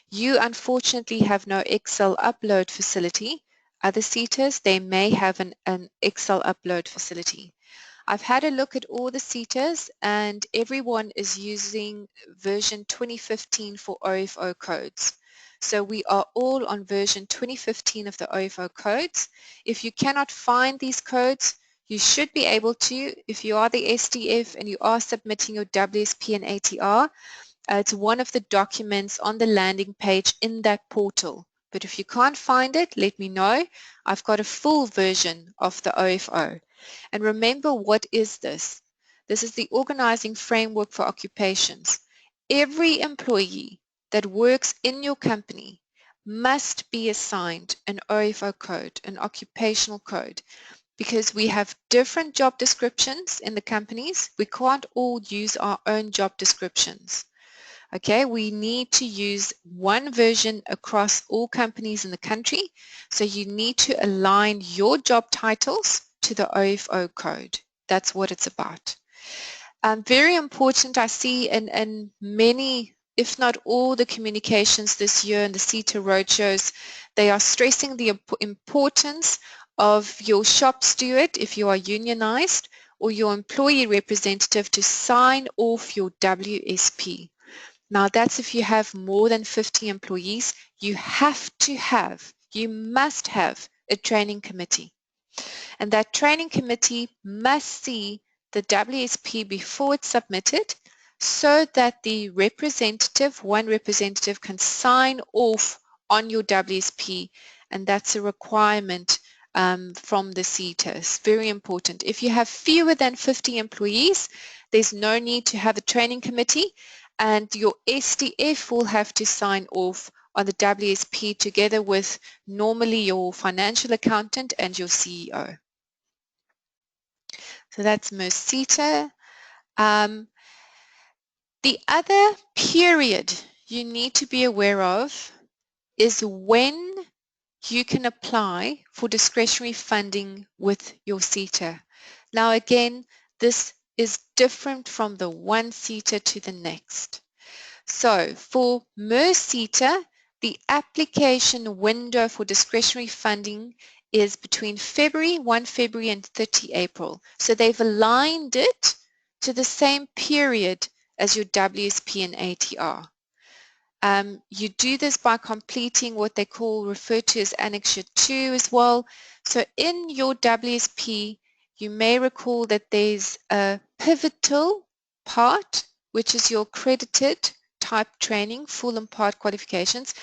You unfortunately have no Excel upload facility. Other SETAs, they may have an Excel upload facility. I've had a look at all the SETAs and everyone is using version 2015 for OFO codes. So we are all on version 2015 of the OFO codes. If you cannot find these codes, you should be able to, if you are the SDF and you are submitting your WSP and ATR, it's one of the documents on the landing page in that portal. But if you can't find it, let me know. I've got a full version of the OFO. And remember, what is this? This is the Organizing Framework for Occupations. Every employee that works in your company must be assigned an OFO code, an occupational code, because we have different job descriptions in the companies. We can't all use our own job descriptions. Okay, we need to use one version across all companies in the country, so you need to align your job titles to the OFO code. That's what it's about. Very important, I see in many, if not all the communications this year in the SETA roadshows, they are stressing the importance of your shop steward, if you are unionized, or your employee representative to sign off your WSP. Now that's if you have more than 50 employees, you must have a training committee. And that training committee must see the WSP before it's submitted so that the one representative can sign off on your WSP, and that's a requirement from the SETAs. Very important. If you have fewer than 50 employees, there's no need to have a training committee, and your SDF will have to sign off on the WSP together with normally your financial accountant and your CEO. So that's MERS SETA. The other period you need to be aware of is when you can apply for discretionary funding with your SETA. Now again, this is different from the one SETA to the next. So for MERS SETA, the application window for discretionary funding is between 1 February and 30 April. So they've aligned it to the same period as your WSP and ATR. You do this by completing what they refer to as Annexure 2 as well. So in your WSP, you may recall that there's a pivotal part, which is your accredited type training, full and part qualifications.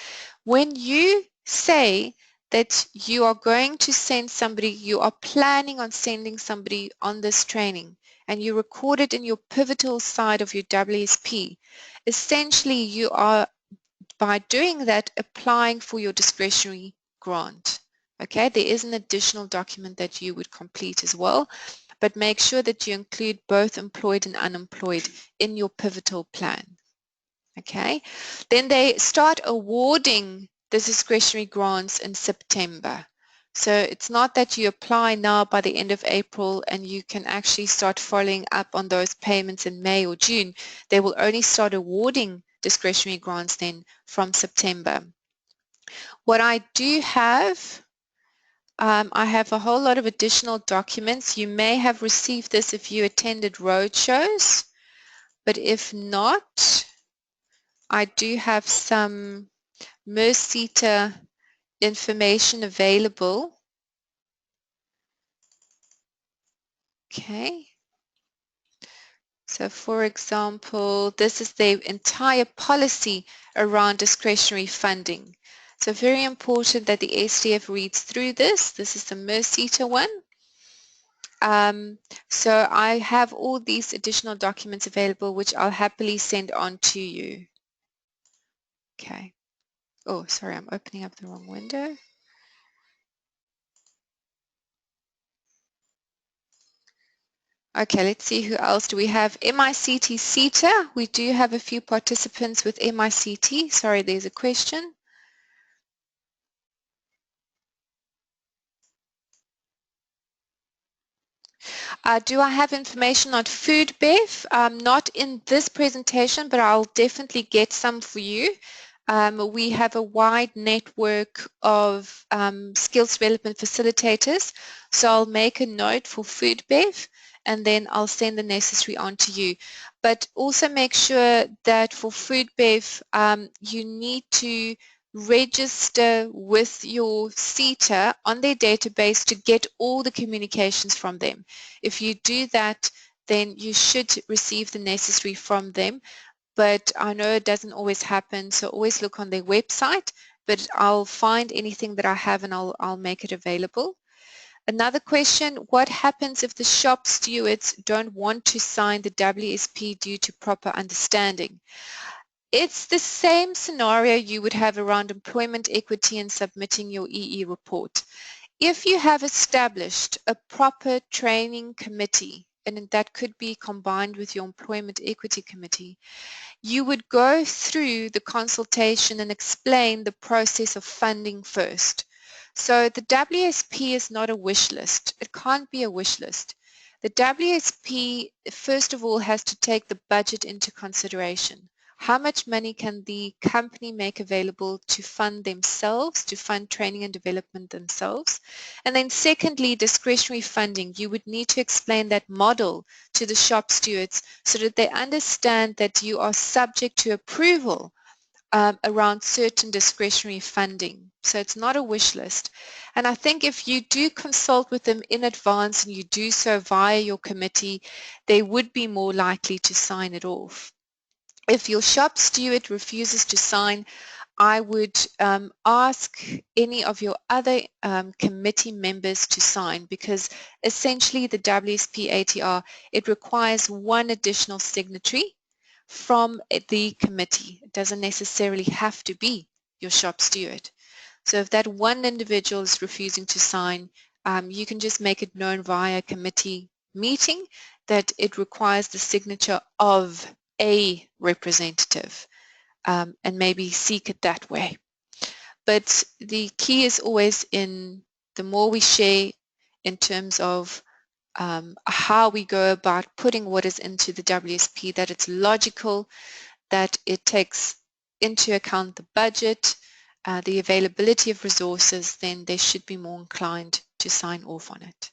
When you say that you are going to send somebody, you are planning on sending somebody on this training, and you record it in your pivotal side of your WSP, essentially you are, by doing that, applying for your discretionary grant. Okay, there is an additional document that you would complete as well, but make sure that you include both employed and unemployed in your pivotal plan. Okay, then they start awarding the discretionary grants in September. So it's not that you apply now by the end of April and you can actually start following up on those payments in May or June. They will only start awarding discretionary grants then from September. What I do have, I have a whole lot of additional documents. You may have received this if you attended roadshows, but if not, I do have some MERS SETA information available. Okay. So for example, this is the entire policy around discretionary funding. So very important that the SDF reads through this. This is the SETA one. So I have all these additional documents available, which I'll happily send on to you. Okay. Oh, sorry, I'm opening up the wrong window. Okay, let's see who else do we have. MICT SETA. We do have a few participants with MICT. Sorry, there's a question. Do I have information on food, Bev? Not in this presentation, but I'll definitely get some for you. We have a wide network of skills development facilitators, so I'll make a note for food, Bev, and then I'll send the necessary on to you. But also make sure that for food, Bev, you need to register with your SETA on their database to get all the communications from them. If you do that, then you should receive the necessary from them. But I know it doesn't always happen, so always look on their website, but I'll find anything that I have and I'll make it available. Another question, what happens if the shop stewards don't want to sign the WSP due to proper understanding? It's the same scenario you would have around employment equity and submitting your EE report. If you have established a proper training committee, and that could be combined with your employment equity committee, you would go through the consultation and explain the process of funding first. So the WSP is not a wish list. It can't be a wish list. The WSP, first of all, has to take the budget into consideration. How much money can the company make available to fund themselves, to fund training and development themselves? And then secondly, discretionary funding. You would need to explain that model to the shop stewards so that they understand that you are subject to approval around certain discretionary funding. So it's not a wish list. And I think if you do consult with them in advance and you do so via your committee, they would be more likely to sign it off. If your shop steward refuses to sign, I would ask any of your other committee members to sign, because essentially the WSP ATR, it requires one additional signatory from the committee. It doesn't necessarily have to be your shop steward. So if that one individual is refusing to sign, you can just make it known via committee meeting that it requires the signature of a representative, and maybe seek it that way. But the key is always in the more we share in terms of how we go about putting what is into the WSP, that it's logical, that it takes into account the budget, the availability of resources, then they should be more inclined to sign off on it.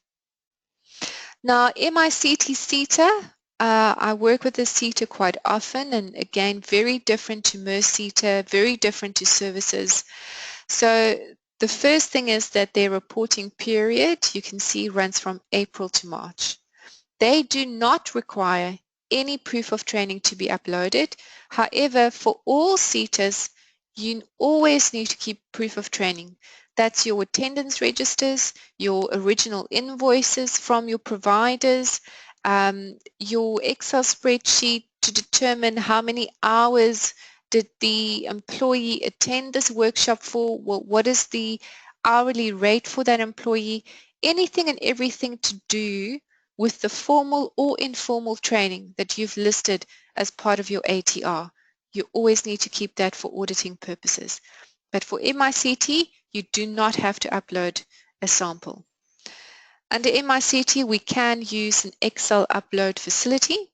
Now, MICT SETA, I work with the SETA quite often, and again, very different to SETA, very different to services. So the first thing is that their reporting period, you can see, runs from April to March. They do not require any proof of training to be uploaded. However, for all SETAs, you always need to keep proof of training. That's your attendance registers, your original invoices from your providers, your Excel spreadsheet to determine how many hours did the employee attend this workshop for, what is the hourly rate for that employee, anything and everything to do with the formal or informal training that you've listed as part of your ATR. You always need to keep that for auditing purposes. But for MICT, you do not have to upload a sample. Under MICT, we can use an Excel upload facility,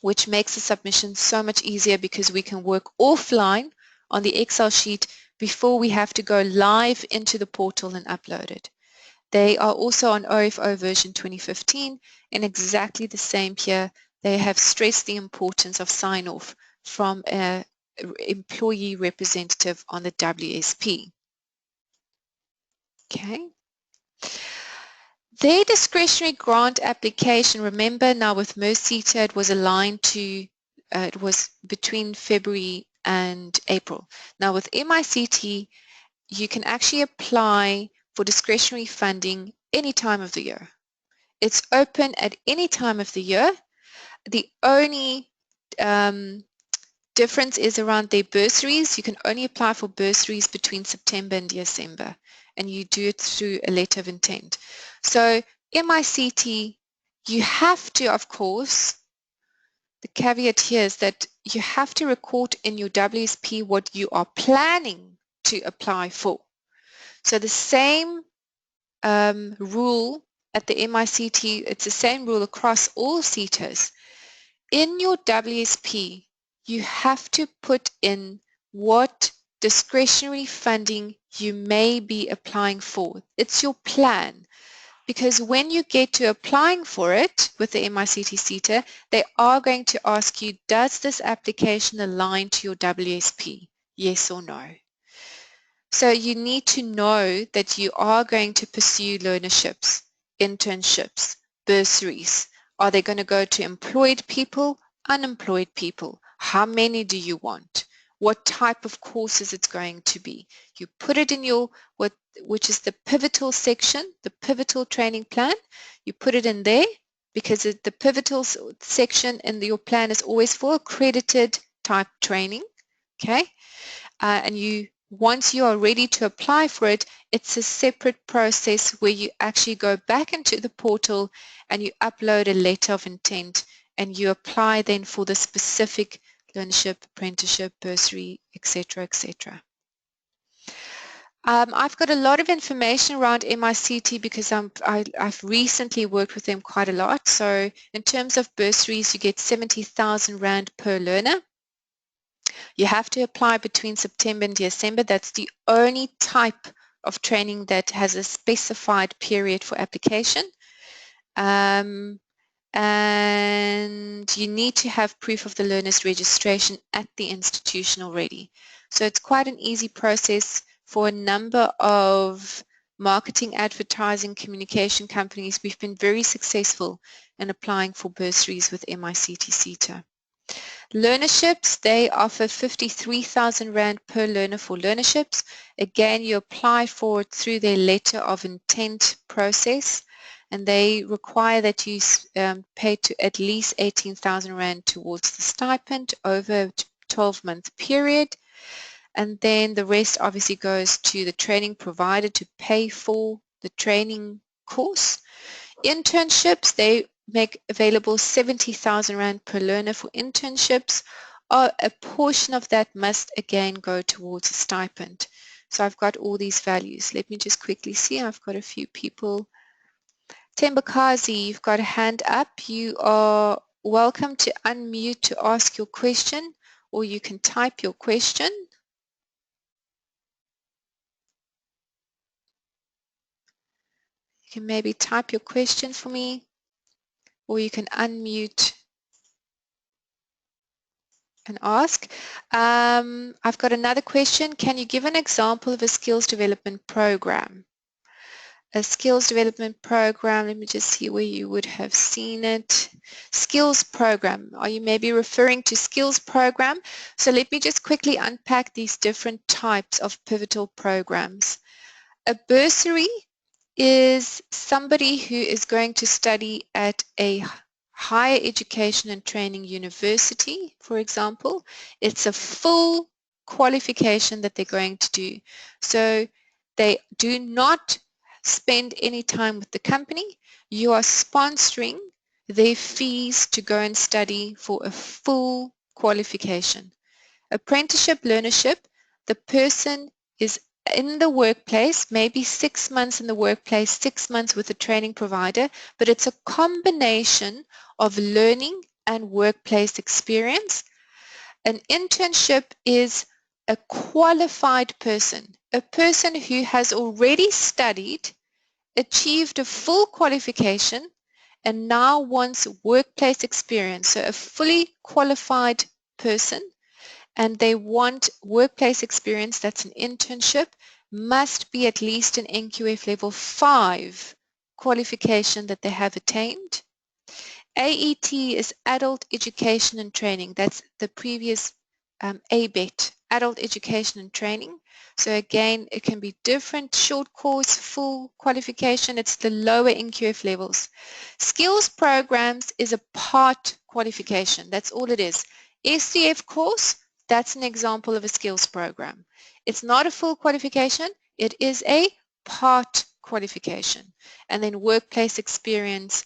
which makes the submission so much easier because we can work offline on the Excel sheet before we have to go live into the portal and upload it. They are also on OFO version 2015, and exactly the same here. They have stressed the importance of sign-off from an employee representative on the WSP. Okay. Their discretionary grant application, remember now with SETA it was aligned to, it was between February and April. Now with MICT, you can actually apply for discretionary funding any time of the year. It's open at any time of the year. The only difference is around their bursaries. You can only apply for bursaries between September and December, and you do it through a letter of intent. So MICT, you have to, of course, the caveat here is that you have to record in your WSP what you are planning to apply for. So the same rule at the MICT, it's the same rule across all SETAs. In your WSP, you have to put in what discretionary funding you may be applying for. It's your plan. Because when you get to applying for it with the MICT SETA, they are going to ask you, does this application align to your WSP? Yes or no? So you need to know that you are going to pursue learnerships, internships, bursaries. Are they going to go to employed people, unemployed people? How many do you want? What type of courses it's going to be? You put it in your, which is the pivotal section, the pivotal training plan. You put it in there because the pivotal section in your plan is always for accredited type training, okay? And once you are ready to apply for it, it's a separate process where you actually go back into the portal and you upload a letter of intent and you apply then for the specific learnership, apprenticeship, bursary, etc., etc. I've got a lot of information around MICT because I've recently worked with them quite a lot. So in terms of bursaries, you get 70,000 Rand per learner. You have to apply between September and December. That's the only type of training that has a specified period for application. And you need to have proof of the learner's registration at the institution already. So it's quite an easy process for a number of marketing, advertising, communication companies. We've been very successful in applying for bursaries with MICT SETA. Learnerships, they offer 53,000 Rand per learner for learnerships. Again, you apply for it through their letter of intent process, and they require that you pay to at least 18,000 Rand towards the stipend over a 12-month period. And then the rest obviously goes to the training provider to pay for the training course. Internships, they make available 70,000 Rand per learner for internships. A portion of that must again go towards a stipend. So I've got all these values. Let me just quickly see. I've got a few people. Tembakazi, you've got a hand up. You are welcome to unmute to ask your question, or you can type your question. You can maybe type your question for me, or you can unmute and ask. I've got another question. Can you give an example of a skills development program? A skills development program, let me just see where you would have seen it. Skills program, are you maybe referring to skills program? So let me just quickly unpack these different types of pivotal programs. A bursary is somebody who is going to study at a higher education and training university, for example. It's a full qualification that they're going to do. So they do not spend any time with the company. You are sponsoring their fees to go and study for a full qualification. Apprenticeship, learnership, the person is in the workplace, maybe 6 months in the workplace, 6 months with a training provider, but it's a combination of learning and workplace experience. An internship is a qualified person, a person who has already studied, achieved a full qualification, and now wants workplace experience. So a fully qualified person, and they want workplace experience, that's an internship, must be at least an NQF level 5 qualification that they have attained. AET is Adult Education and Training. That's the previous ABET, Adult Education and Training. So again, it can be different, short course, full qualification. It's the lower NQF levels. Skills programs is a part qualification. That's all it is. SCF course, that's an example of a skills program. It's not a full qualification. It is a part qualification. And then workplace experience,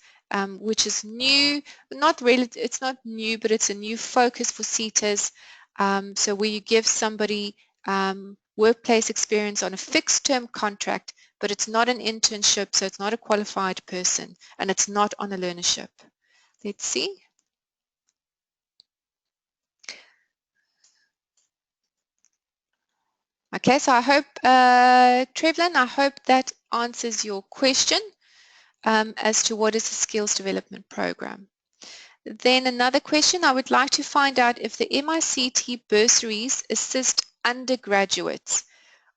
which is new, not really, it's not new, but it's a new focus for SETAs. So where you give somebody workplace experience on a fixed term contract, but it's not an internship, so it's not a qualified person, and it's not on a learnership. Let's see. Okay, so I hope, Trevlin, I hope that answers your question as to what is a skills development program. Then another question, I would like to find out if the MICT bursaries assist undergraduates,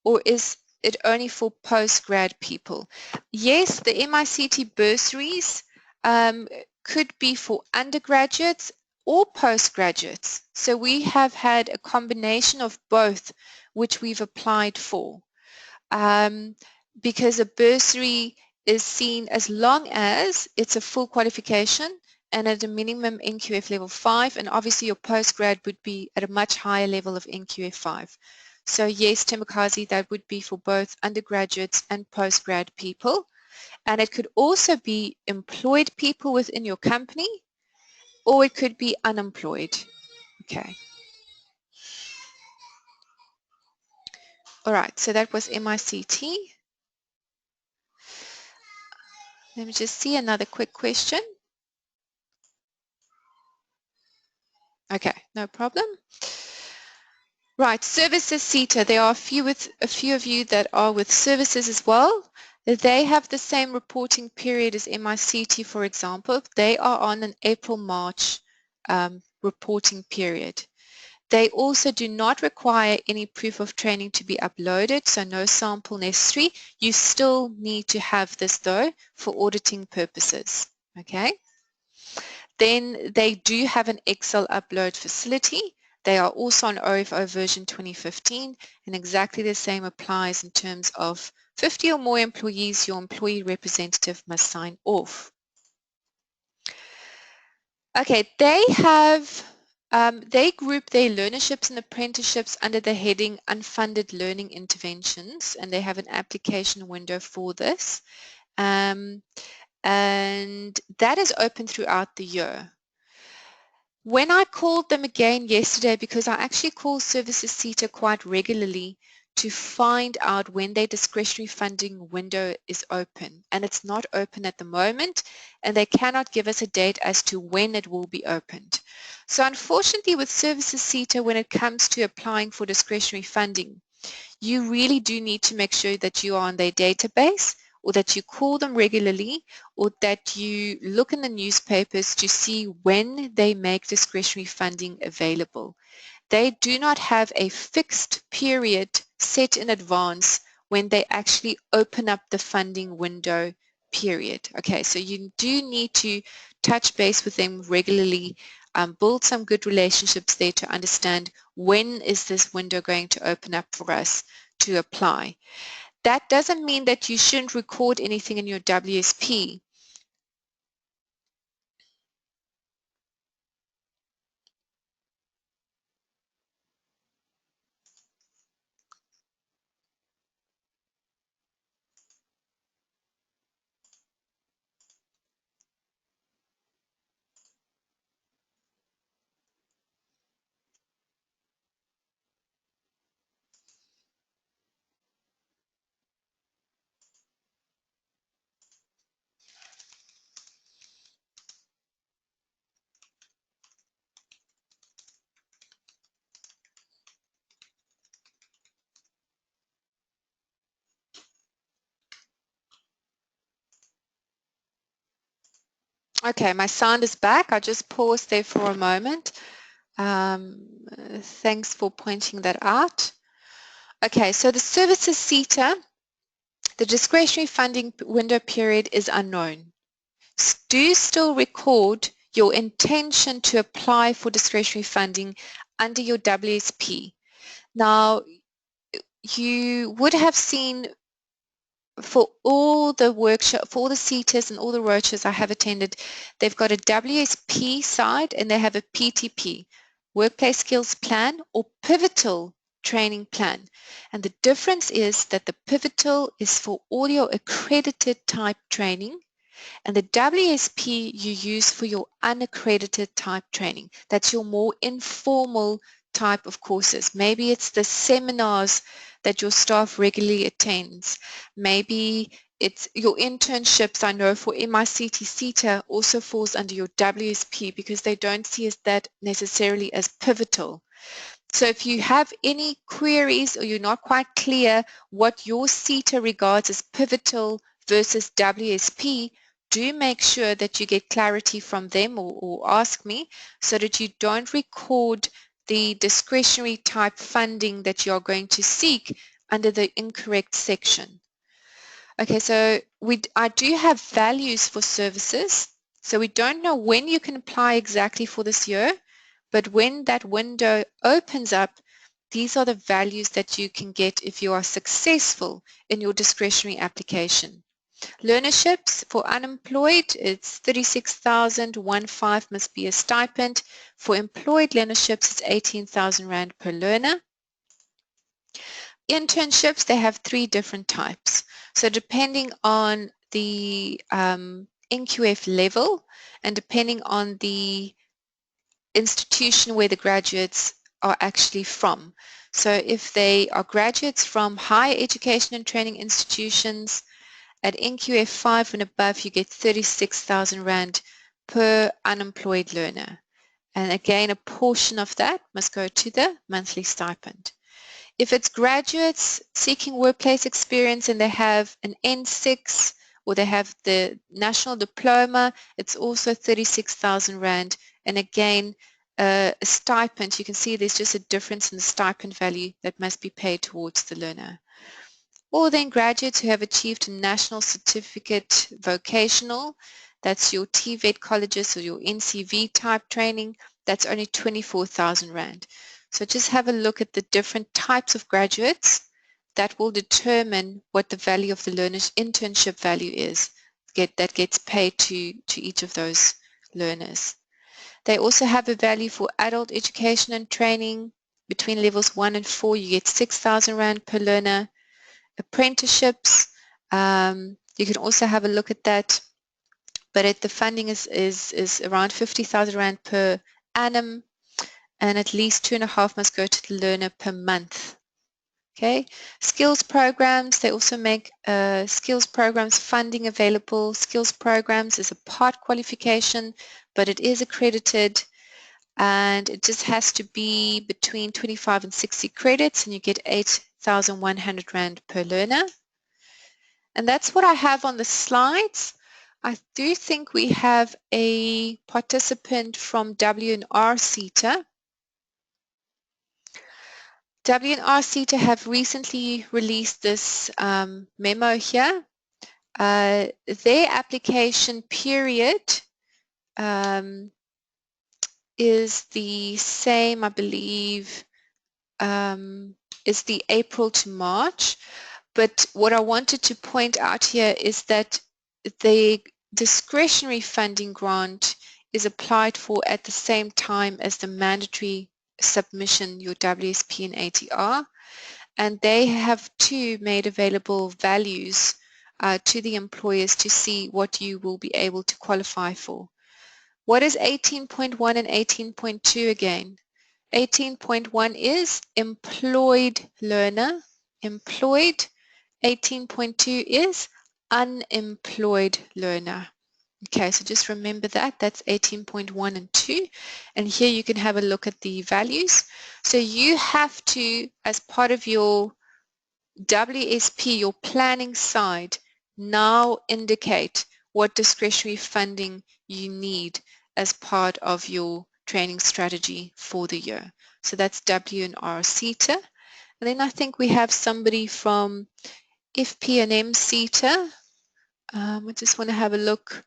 or is it only for postgrad people? Yes, the MICT bursaries could be for undergraduates or postgraduates. So we have had a combination of both, which we've applied for. Because a bursary is seen as long as it's a full qualification and at a minimum NQF level 5, and obviously your postgrad would be at a much higher level of NQF 5. So yes, Timakazi, that would be for both undergraduates and postgrad people. And it could also be employed people within your company, or it could be unemployed. Okay. All right, so that was MICT. Let me just see another quick question. Okay, no problem. Right, services SETA. There are a few of you that are with services as well. They have the same reporting period as MICT, for example. They are on an April-March reporting period. They also do not require any proof of training to be uploaded, so no sample necessary. You still need to have this though for auditing purposes. Okay. Then they do have an Excel upload facility. They are also on OFO version 2015, and exactly the same applies in terms of 50 or more employees. Your employee representative must sign off. Okay, they have they group their learnerships and apprenticeships under the heading Unfunded Learning Interventions, and they have an application window for this. And that is open throughout the year. When I called them again yesterday, because I actually call Services SETA quite regularly to find out when their discretionary funding window is open, and it's not open at the moment, and they cannot give us a date as to when it will be opened. So unfortunately with Services SETA, when it comes to applying for discretionary funding, you really do need to make sure that you are on their database, or that you call them regularly, or that you look in the newspapers to see when they make discretionary funding available. They do not have a fixed period set in advance when they actually open up the funding window period. Okay, so you do need to touch base with them regularly, build some good relationships there to understand when is this window going to open up for us to apply. That doesn't mean that you shouldn't record anything in your WSP. Okay, my sound is back. I just paused there for a moment. Thanks for pointing that out. Okay, so the services SETA, the discretionary funding window period is unknown. Do still record your intention to apply for discretionary funding under your WSP. Now, you would have seen for all the workshop, for all the SETAs and all the roadshows I have attended, they've got a WSP side and they have a PTP, Workplace Skills Plan or Pivotal Training Plan. And the difference is that the Pivotal is for all your accredited type training, and the WSP you use for your unaccredited type training. That's your more informal type of courses. Maybe it's the seminars that your staff regularly attends. Maybe it's your internships. I know for MICT SETA also falls under your WSP because they don't see that necessarily as pivotal. So if you have any queries or you're not quite clear what your SETA regards as pivotal versus WSP, do make sure that you get clarity from them or ask me so that you don't record the discretionary type funding that you're going to seek under the incorrect section. Okay, so I do have values for services. So we don't know when you can apply exactly for this year, but when that window opens up, these are the values that you can get if you are successful in your discretionary application. Learnerships for unemployed, it's 36,015 must be a stipend. For employed learnerships, it's 18,000 Rand per learner. Internships, they have 3 different types. So depending on the NQF level and depending on the institution where the graduates are actually from. So if they are graduates from higher education and training institutions, at NQF 5 and above, you get 36,000 Rand per unemployed learner. And again, a portion of that must go to the monthly stipend. If it's graduates seeking workplace experience and they have an N6 or they have the national diploma, it's also 36,000 Rand. And again, a stipend, you can see there's just a difference in the stipend value that must be paid towards the learner. Or then graduates who have achieved a national certificate vocational, that's your TVET colleges or your NCV type training, that's only 24,000 Rand. So just have a look at the different types of graduates that will determine what the value of the learner's internship value is that gets paid to each of those learners. They also have a value for adult education and training. Between levels 1 and 4, you get 6,000 Rand per learner. Apprenticeships, you can also have a look at that, but the funding is around 50,000 Rand per annum, and at least 2.5 must go to the learner per month. Okay, skills programs, they also make skills programs funding available. Skills programs is a part qualification, but it is accredited, and it just has to be between 25 and 60 credits, and you get 8,100 Rand per learner. And that's what I have on the slides. I do think we have a participant from W&R SETA. W&R SETA have recently released this memo here. Their application period is the same, I believe, is the April to March. But what I wanted to point out here is that the discretionary funding grant is applied for at the same time as the mandatory submission, your WSP and ATR, and they have too made available values to the employers to see what you will be able to qualify for. What is 18.1 and 18.2 again? 18.1 is employed learner, employed. 18.2 is unemployed learner. Okay, so just remember that. That's 18.1 and 2. And here you can have a look at the values. So you have to, as part of your WSP, your planning side, now indicate what discretionary funding you need as part of your training strategy for the year. So that's W&R SETA. And then I think we have somebody from FP&M SETA. I just want to have a look.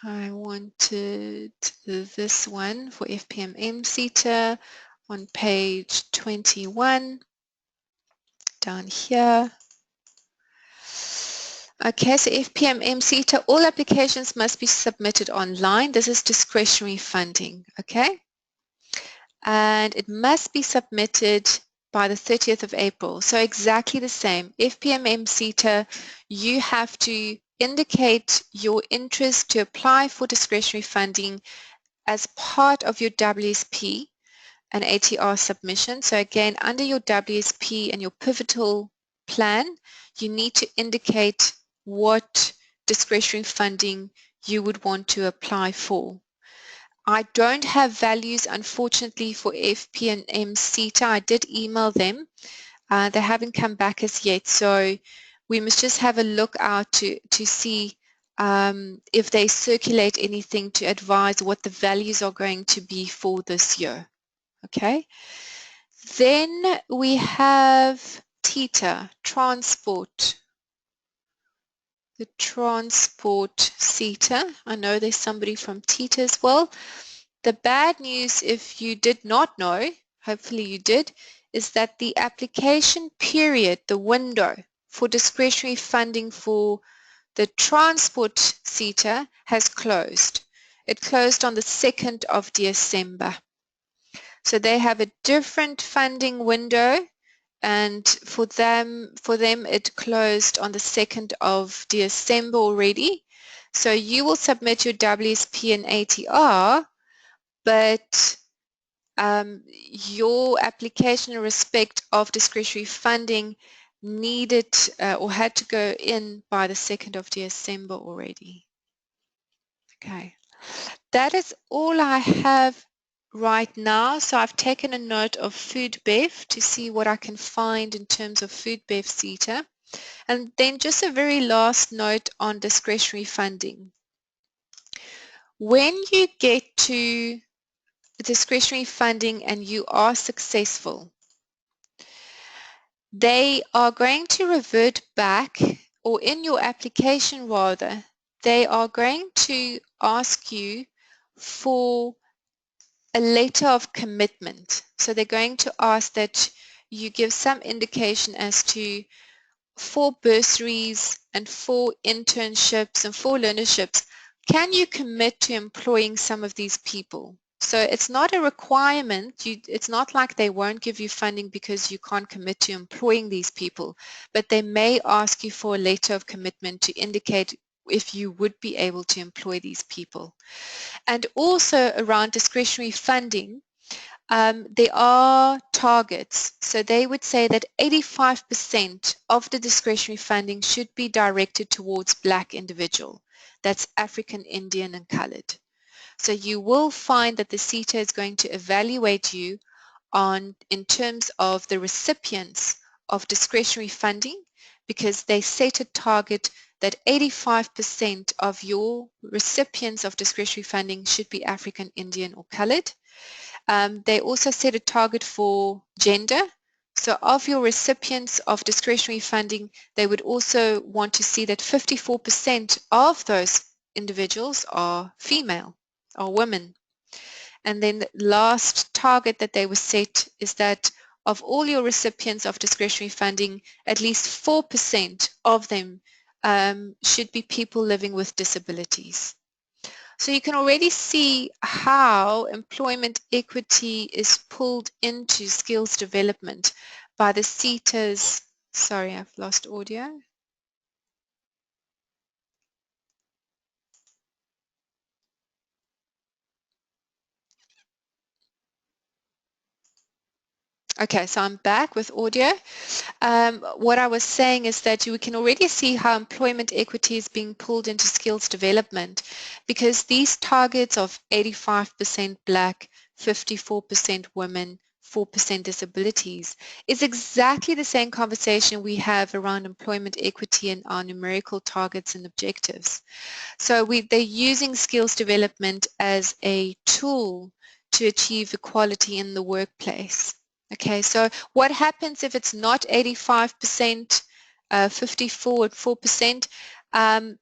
I wanted this one for FP&M SETA on page 21 down here. Okay, so FP&M SETA, all applications must be submitted online. This is discretionary funding, okay? And it must be submitted by the 30th of April. So exactly the same. FP&M SETA, you have to indicate your interest to apply for discretionary funding as part of your WSP and ATR submission. So again, under your WSP and your pivotal plan, you need to indicate what discretionary funding you would want to apply for. I don't have values, unfortunately, for FP&M SETA. I did email them. They haven't come back as yet, so we must just have a look out to see if they circulate anything to advise what the values are going to be for this year. Okay. Then we have TETA, transport. The transport SETA. I know there's somebody from TETA as well. The bad news, if you did not know, hopefully you did, is that the application period, the window for discretionary funding for the transport SETA has closed. It closed on the 2nd of December. So they have a different funding window, and for them it closed on the 2nd of December already. So you will submit your WSP and ATR, but your application in respect of discretionary funding needed or had to go in by the 2nd of December already. Okay, that is all I have right now. So I've taken a note of food bev to see what I can find in terms of food bev SETA. And then just a very last note on discretionary funding. When you get to discretionary funding and you are successful, they are going to revert back, or in your application rather, they are going to ask you for a letter of commitment. So they're going to ask that you give some indication as to 4 bursaries and 4 internships and 4 learnerships. Can you commit to employing some of these people? So it's not a requirement. It's not like they won't give you funding because you can't commit to employing these people, but they may ask you for a letter of commitment to indicate if you would be able to employ these people. And also around discretionary funding, there are targets. So they would say that 85% of the discretionary funding should be directed towards Black individual. That's African, Indian, and colored. So you will find that the SETA is going to evaluate you in terms of the recipients of discretionary funding, because they set a target that 85% of your recipients of discretionary funding should be African, Indian, or colored. They also set a target for gender. So of your recipients of discretionary funding, they would also want to see that 54% of those individuals are female, are women. And then the last target that they were set is that of all your recipients of discretionary funding, at least 4% of them should be people living with disabilities. So you can already see how employment equity is pulled into skills development by the SETA's. Sorry, I've lost audio. Okay, so I'm back with audio. What I was saying is that you can already see how employment equity is being pulled into skills development, because these targets of 85% Black, 54% women, 4% disabilities is exactly the same conversation we have around employment equity and our numerical targets and objectives. So they're using skills development as a tool to achieve equality in the workplace. Okay, so what happens if it's not 85%, 54%?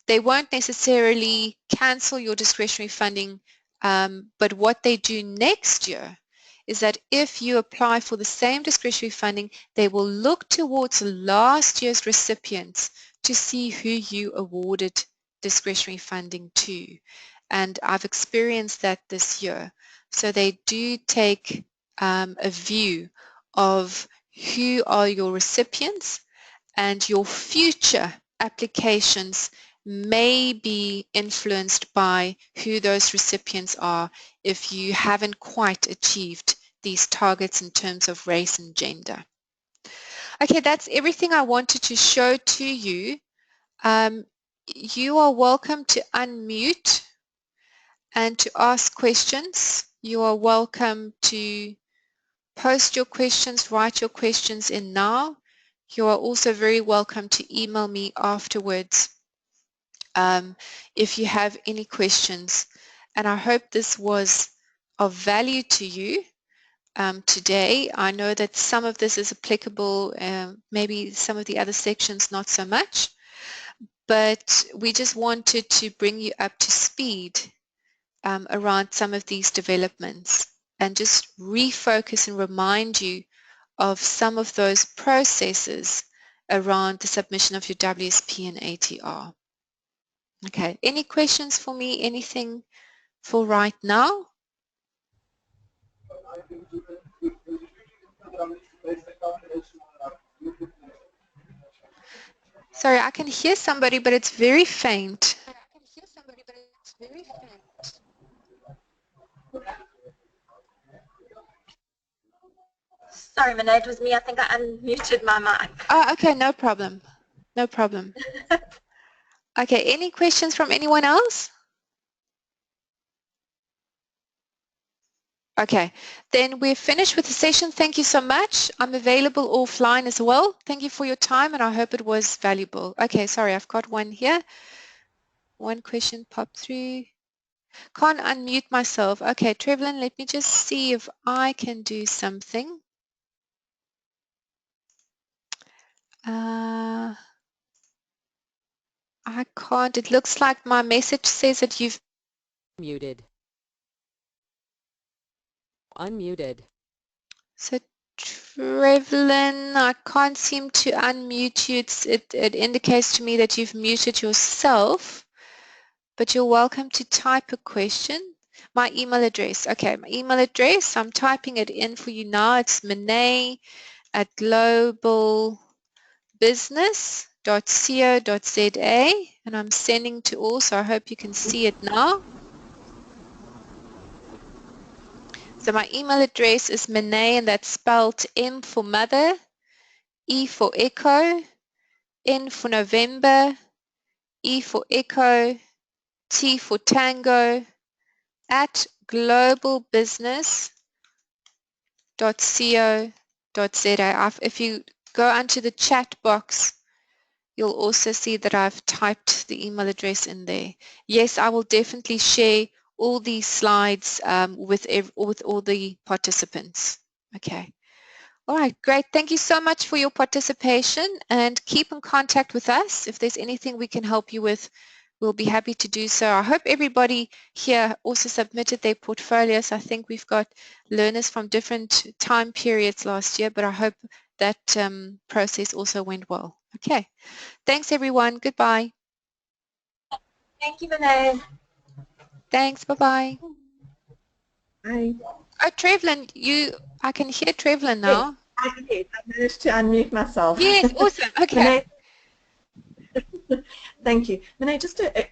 They won't necessarily cancel your discretionary funding, but what they do next year is that if you apply for the same discretionary funding, they will look towards last year's recipients to see who you awarded discretionary funding to. And I've experienced that this year. So they do take a view of who are your recipients, and your future applications may be influenced by who those recipients are if you haven't quite achieved these targets in terms of race and gender. Okay, that's everything I wanted to show to you. You are welcome to unmute and to ask questions. You are welcome to post your questions, write your questions in now. You are also very welcome to email me afterwards if you have any questions. And I hope this was of value to you today. I know that some of this is applicable, maybe some of the other sections not so much, but we just wanted to bring you up to speed around some of these developments and just refocus and remind you of some of those processes around the submission of your WSP and ATR. Okay, any questions for me? Anything for right now? Sorry, I can hear somebody, but it's very faint. Sorry, Monet, it was me. I think I unmuted my mic. Oh, okay, no problem. No problem. Okay, any questions from anyone else? Okay, then we're finished with the session. Thank you so much. I'm available offline as well. Thank you for your time, and I hope it was valuable. Okay, sorry, I've got one here. One question popped through. Can't unmute myself. Okay, Trevlin, let me just see if I can do something. I can't. It looks like my message says that you've Muted. Unmuted. So Trevlin, I can't seem to unmute you. It indicates to me that you've muted yourself, but you're welcome to type a question. My email address. Okay, my email address, I'm typing it in for you now. It's monet@globalbusiness.co.za, and I'm sending to all, so I hope you can see it now. So my email address is Monet, and that's spelled M for mother, E for echo, N for November, E for echo, T for tango, at globalbusiness.co.za. If you go onto the chat box, you'll also see that I've typed the email address in there. Yes, I will definitely share all these slides with all the participants. Okay. All right, great. Thank you so much for your participation, and keep in contact with us. If there's anything we can help you with, we'll be happy to do so. I hope everybody here also submitted their portfolios. I think we've got learners from different time periods last year, but I hope that process also went well. Okay. Thanks, everyone. Goodbye. Thank you, Monet. Thanks. Bye-bye. Bye. Oh, Trevlin, I can hear Trevlin now. Yes, I managed to unmute myself. Yes, awesome. Okay. Monet, thank you. Monet,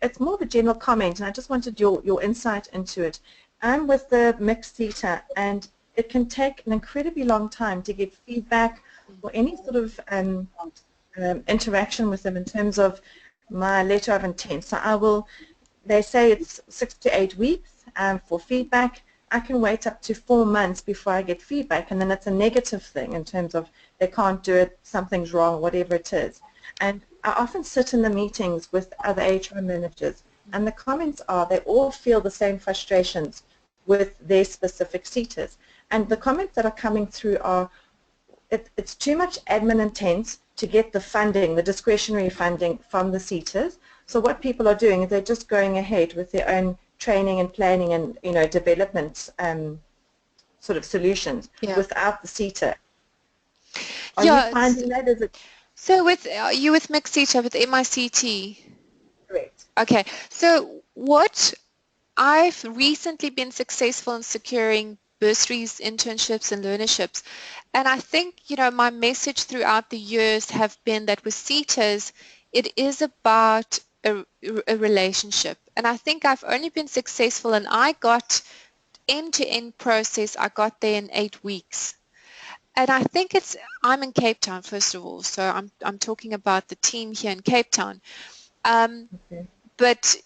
it's more of a general comment, and I just wanted your insight into it. I'm with the mixed SETA, and it can take an incredibly long time to get feedback or any sort of interaction with them in terms of my letter of intent. So they say it's 6 to 8 weeks for feedback. I can wait up to 4 months before I get feedback, and then it's a negative thing in terms of they can't do it, something's wrong, whatever it is. And I often sit in the meetings with other HR managers, and the comments are they all feel the same frustrations with their specific SETAs. And the comments that are coming through are, it's too much admin intense to get the funding, the discretionary funding from the SETAs. So what people are doing is they're just going ahead with their own training and planning and development sort of solutions without the SETA. Are you finding that? Is it so with you with mixed SETA with MICT? correct? Okay, so what I've recently been successful in securing bursaries, internships, and learnerships. And I think, my message throughout the years have been that with SETAs, it is about a relationship. And I think I've only been successful, and I got end-to-end process, I got there in 8 weeks. And I think I'm in Cape Town, first of all, so I'm talking about the team here in Cape Town. Okay. But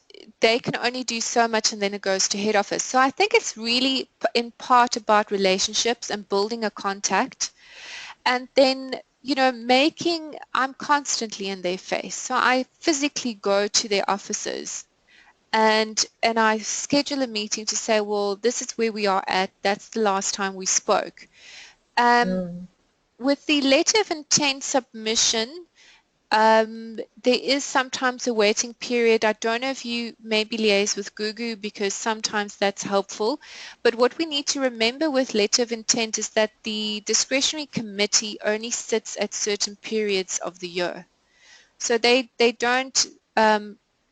they can only do so much and then it goes to head office. So I think it's really in part about relationships and building a contact. And then, I'm constantly in their face. So I physically go to their offices and I schedule a meeting to say, well, this is where we are at. That's the last time we spoke. With the letter of intent submission, there is sometimes a waiting period. I don't know if you maybe liaise with Gugu because sometimes that's helpful. But what we need to remember with letter of intent is that the discretionary committee only sits at certain periods of the year. So they don't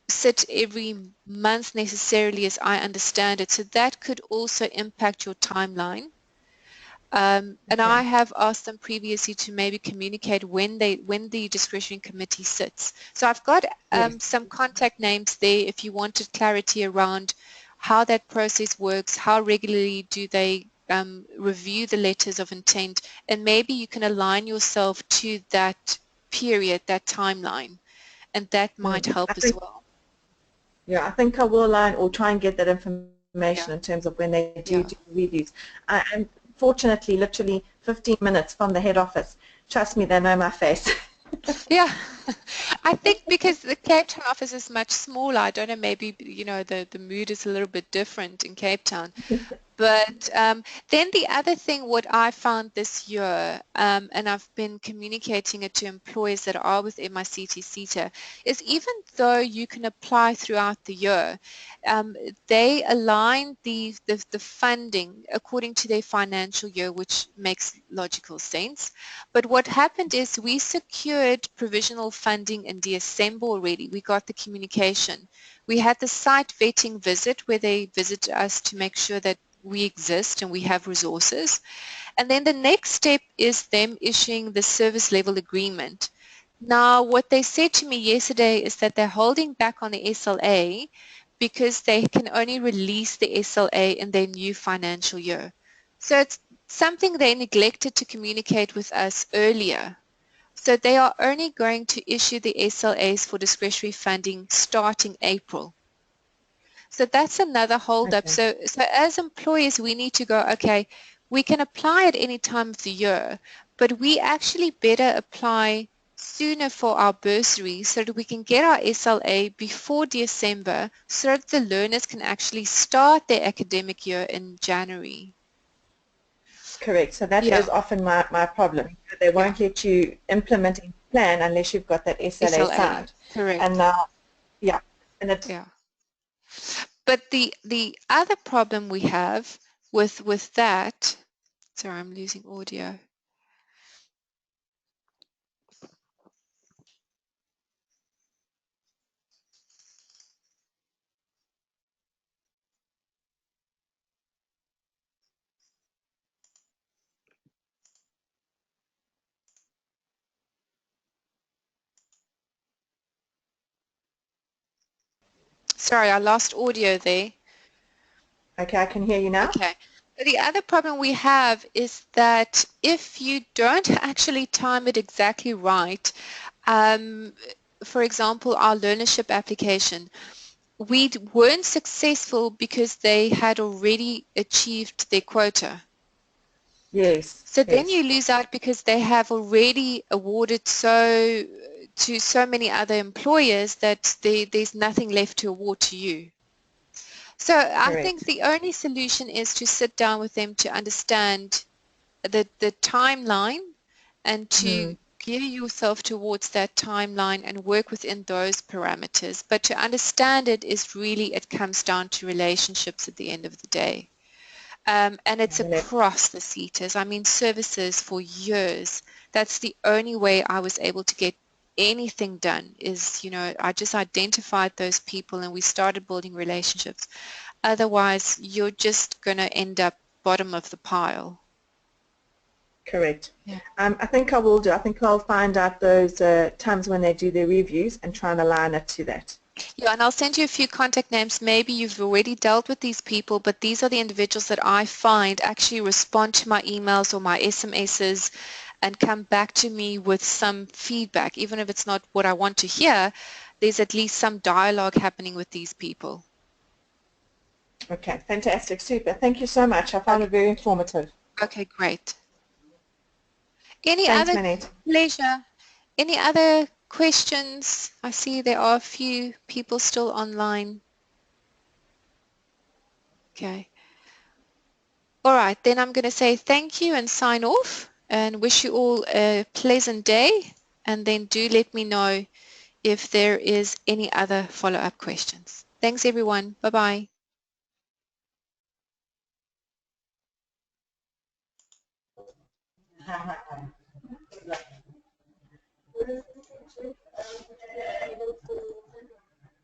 sit every month necessarily, as I understand it. So that could also impact your timeline. And I have asked them previously to maybe communicate when the discretionary committee sits. So I've got some contact names there if you wanted clarity around how that process works, how regularly do they review the letters of intent, and maybe you can align yourself to that period, that timeline, and that might help as well. Yeah, I think I will align or try and get that information in terms of when they do reviews. And fortunately, literally 15 minutes from the head office. Trust me, they know my face. Yeah, I think because the Cape Town office is much smaller, I don't know, maybe, the mood is a little bit different in Cape Town. But then the other thing what I found this year, and I've been communicating it to employers that are with MICT SETA, is even though you can apply throughout the year, they align the funding according to their financial year, which makes logical sense. But what happened is we secured provisional funding in December already. We got the communication. We had the site vetting visit where they visit us to make sure that we exist and we have resources. And then the next step is them issuing the service level agreement. Now, what they said to me yesterday is that they're holding back on the SLA because they can only release the SLA in their new financial year. So it's something they neglected to communicate with us earlier. So they are only going to issue the SLAs for discretionary funding starting April. So that's another holdup. So as employers, we need to go, okay, we can apply at any time of the year, but we actually better apply sooner for our bursary so that we can get our SLA before December so that the learners can actually start their academic year in January. Correct. So that is often my problem. They won't let you implement a plan unless you've got that SLA signed. Correct. And now, and it's But the other problem we have with that, sorry, I'm losing audio. Sorry, I lost audio there. okay. I can hear you now. Okay. The other problem we have is that if you don't actually time it exactly right, for example, our learnership application, we weren't successful because they had already achieved their quota. Yes. So then you lose out because they have already awarded to so many other employers that there's nothing left to award to you. So I think the only solution is to sit down with them to understand the timeline and to gear yourself towards that timeline and work within those parameters. But to understand it is really, it comes down to relationships at the end of the day. And it's across the SETAs. I mean, services for years. That's the only way I was able to get anything done is, you know, I just identified those people and we started building relationships. Otherwise, you're just going to end up bottom of the pile. Correct. Yeah. I think I will do. I think I'll find out those times when they do their reviews and try and align it to that. Yeah, and I'll send you a few contact names. Maybe you've already dealt with these people, but these are the individuals that I find actually respond to my emails or my SMSs and come back to me with some feedback. Even if it's not what I want to hear, there's at least some dialogue happening with these people. Okay, fantastic, super. Thank you so much. I found it very informative. Okay, great. Any Thanks, other Manette. pleasure? Any other questions? I see there are a few people still online. Okay. All right, then I'm going to say thank you and sign off and wish you all a pleasant day, and then do let me know if there is any other follow-up questions. Thanks everyone. Bye-bye.